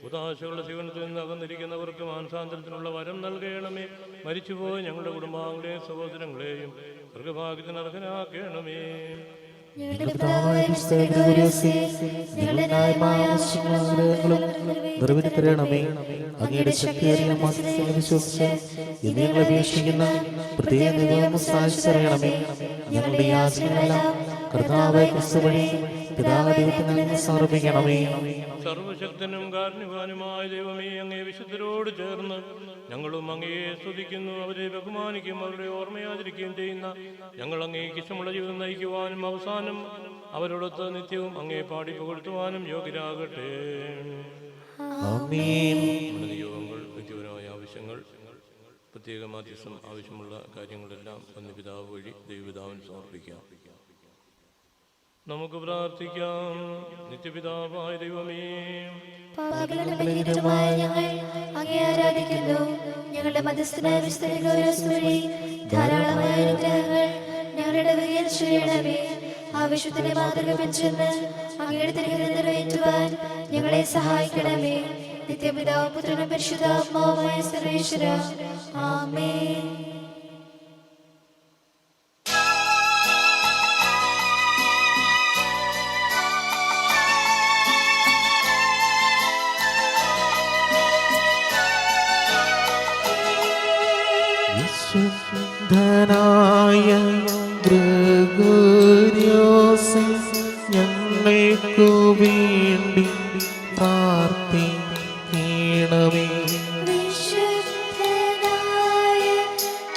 ഉദാശകളുടെ സേവനത്തിൽ നിന്ന് അകന്നിരിക്കുന്നവർക്ക് മാനസാന്തരത്തിനുള്ള വരം നൽകണമേ. മരിച്ചുപോയി ഞങ്ങളുടെ കുടുംബാംഗങ്ങളെയും സഹോദരങ്ങളെയും സ്വർഗഭാഗ്യത്തിന് അർഹനാക്കണമേ. ഞങ്ങളുടെ പിതാവായ വിശുദ്ധ ഗ്രിഗോരിയോസേ, ഞങ്ങളുടെ ന്യായമായ ആവശ്യങ്ങളും ആഗ്രഹങ്ങളും നിറവേറ്റി തരണമേ. അങ്ങയുടെ ശക്തിയേറിയ മാസത്തിൽ വിശ്വസിച്ച് ഇന്ന് ഞങ്ങൾ അപേക്ഷിക്കുന്ന പ്രത്യേക നിയമം സാധിച്ചറിയണമേ. ഞങ്ങളുടെ യാചനകളെല്ലാം കർത്താവായ ക്രിസ്തു വഴി പിതാവ് ദൈവത്തിന് സമർപ്പിക്കണമേ. സർവശക്തനും കാരുണ്യവാനുമായ ദൈവമേ, അങ്ങേ വിശുദ്ധരോട് ചേർന്ന് ഞങ്ങളും അങ്ങയെ സ്തുതിക്കുന്നു. അവരെ ബഹുമാനിക്കും, അവരുടെ ഓർമ്മയാചരിക്കുകയും ചെയ്യുന്ന ഞങ്ങൾ അങ്ങേക്ക് ഇഷ്ടമുള്ള ജീവിതം നയിക്കുവാനും അവസാനം അവരോടൊത്ത് നിത്യവും അങ്ങേ പാടി പുകഴ്ത്തുവാനും യോഗ്യരാകട്ടെ. ആമേൻ. നമ്മുടെ നിയോഗങ്ങൾ, വ്യക്തിപരമായ ആവശ്യങ്ങൾ, പ്രത്യേക മാധ്യസ്ഥം ആവശ്യമുള്ള കാര്യങ്ങളെല്ലാം അന്ന് പിതാവ് വഴി ദൈവപിതാവിന് സമർപ്പിക്കാം. നമുക്ക് പ്രാർത്ഥിക്കാം. നിത്യപിതാവായ ദൈവമേ, പാപികളുടെ ബലഹീനരുമായ ഞങ്ങൾ അങ്ങയെ ആരാധിക്കുന്നു. ഞങ്ങളുടെ മധ്യസ്ഥനായ വിശുദ്ധ ഗ്രിഗോരിയോസ് വഴി ധാരാളമായ അനുഗ്രഹങ്ങൾ ഞങ്ങളുടെ വിജയം ചെയ്യണമേ. ആ വിശുദ്ധനെ മാതൃക പിൻചെന്ന് അങ്ങയുടെ തിരുഹിതം നിറവേറ്റുവാൻ ഞങ്ങളെ സഹായിക്കണമേ. നിത്യപിതാവ് പുത്രനും പരിശുദ്ധാത്മാവുമായ സർവേശ്വര. ആമേൻ. വിശുദ്ധനായ ഗ്രിഗോരിയോസേ, ഞങ്ങൾക്കു വേണ്ടി പ്രാർത്ഥിക്കണമേ. വിശുദ്ധനായ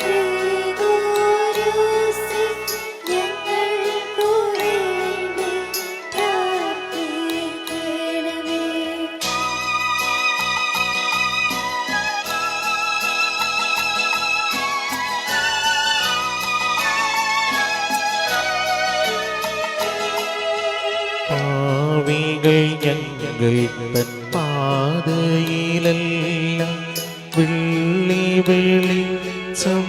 ഗ്രിഗോരിയോസേ, ഞങ്ങൾക്കു വേണ്ടി പ്രാർത്ഥിക്കണമേ. പാവികൾ ഞങ്ങൾ തൻ പാതയിലെല്ലാം വെള്ളി വെളിച്ചം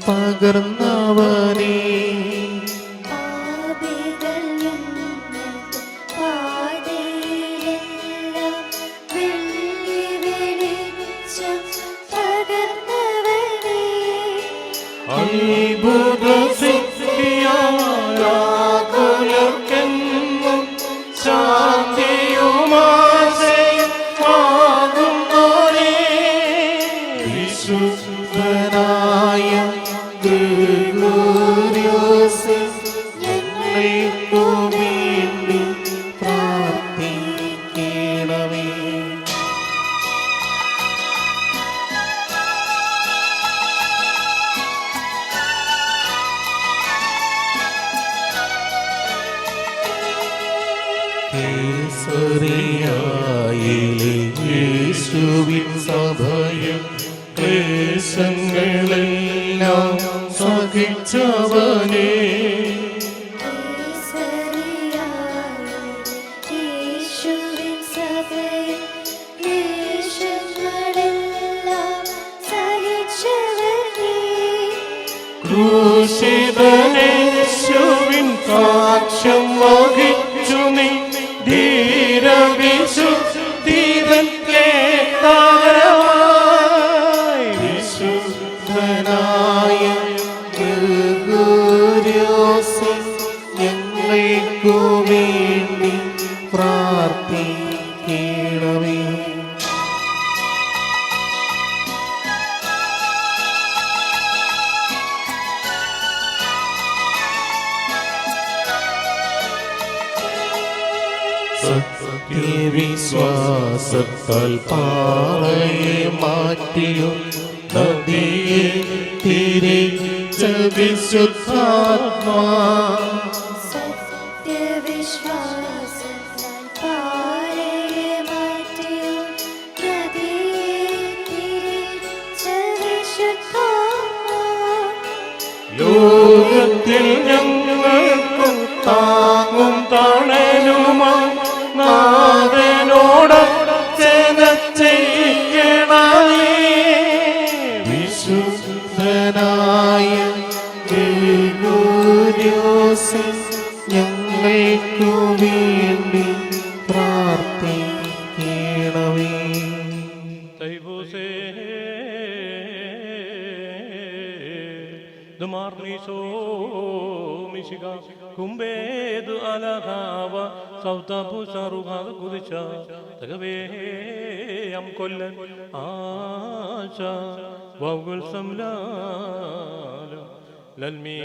പകർന്നവനേ. പാപികൾ ഞങ്ങളുടെ പാതയിലെല്ലാം വെള്ളി വെളിച്ചം പകർന്നവനേ. അത്ഭുത സിദ്ധിയാകുലർക്കെന്നും ശാന്തിയുമാകുന്നോരേ. വിശുദ്ധനായ ഗ്രിഗോരിയോസേ, ഞങ്ങൾക്കു വേണ്ടി പ്രാർത്ഥിക്കണമേ. കേസറിയായിലെ യേശുവിൻ സഭയും ക്ലേശങ്ങളെല്ലാം സഹിച്ചവനേ. കേസരിയായ യേശുവിൻ സഭയിൽ ക്ലേശങ്ങളെല്ലാം സഹിച്ചവനേ. ക്രൂശിതനേശുവിൻ സാക്ഷ്യം വഹിച്ചു നീ ധീരവിശുദ്ധിതൻ കേട്ടാരമായി. വിശുദ്ധനായ ഗ്രിഗോരിയോസേ, ഞങ്ങൾക്കു വേണ്ടി പ്രാർത്ഥിക്കണമേ. സത്യവിശ്വാസത്താൽ പാറയെ മാറ്റിയോ നദിയെ തിരിച്ച വിശുദ്ധാത്മാ. സത്യവിശ്വാസത്താൽ പാറയെ മാറ്റിയോ നദിയെ തിരിച്ച വിശുദ്ധാത്മാ. ലോകത്തിൽ ഞങ്ങൾക്കും താങ്ങും തണലുമായി നാഥനോടർച്ചന ചെയ്യണമേ. വിശുദ്ധനായ ഗ്രിഗോരിയോസേ, ഞങ്ങൾക്കു വേണ്ടി പ്രാർത്ഥിക്കണമേ. തൈബൂസേ ദുമാർനിസോ മിശിക കുംബേതു അലഹാവ സൗതാപു ഷാറുഖാദ കുതിച്ച തകവേ അം കൊല്ലൻ ആശ വൗഗുൽ സംലാല ലൽമീ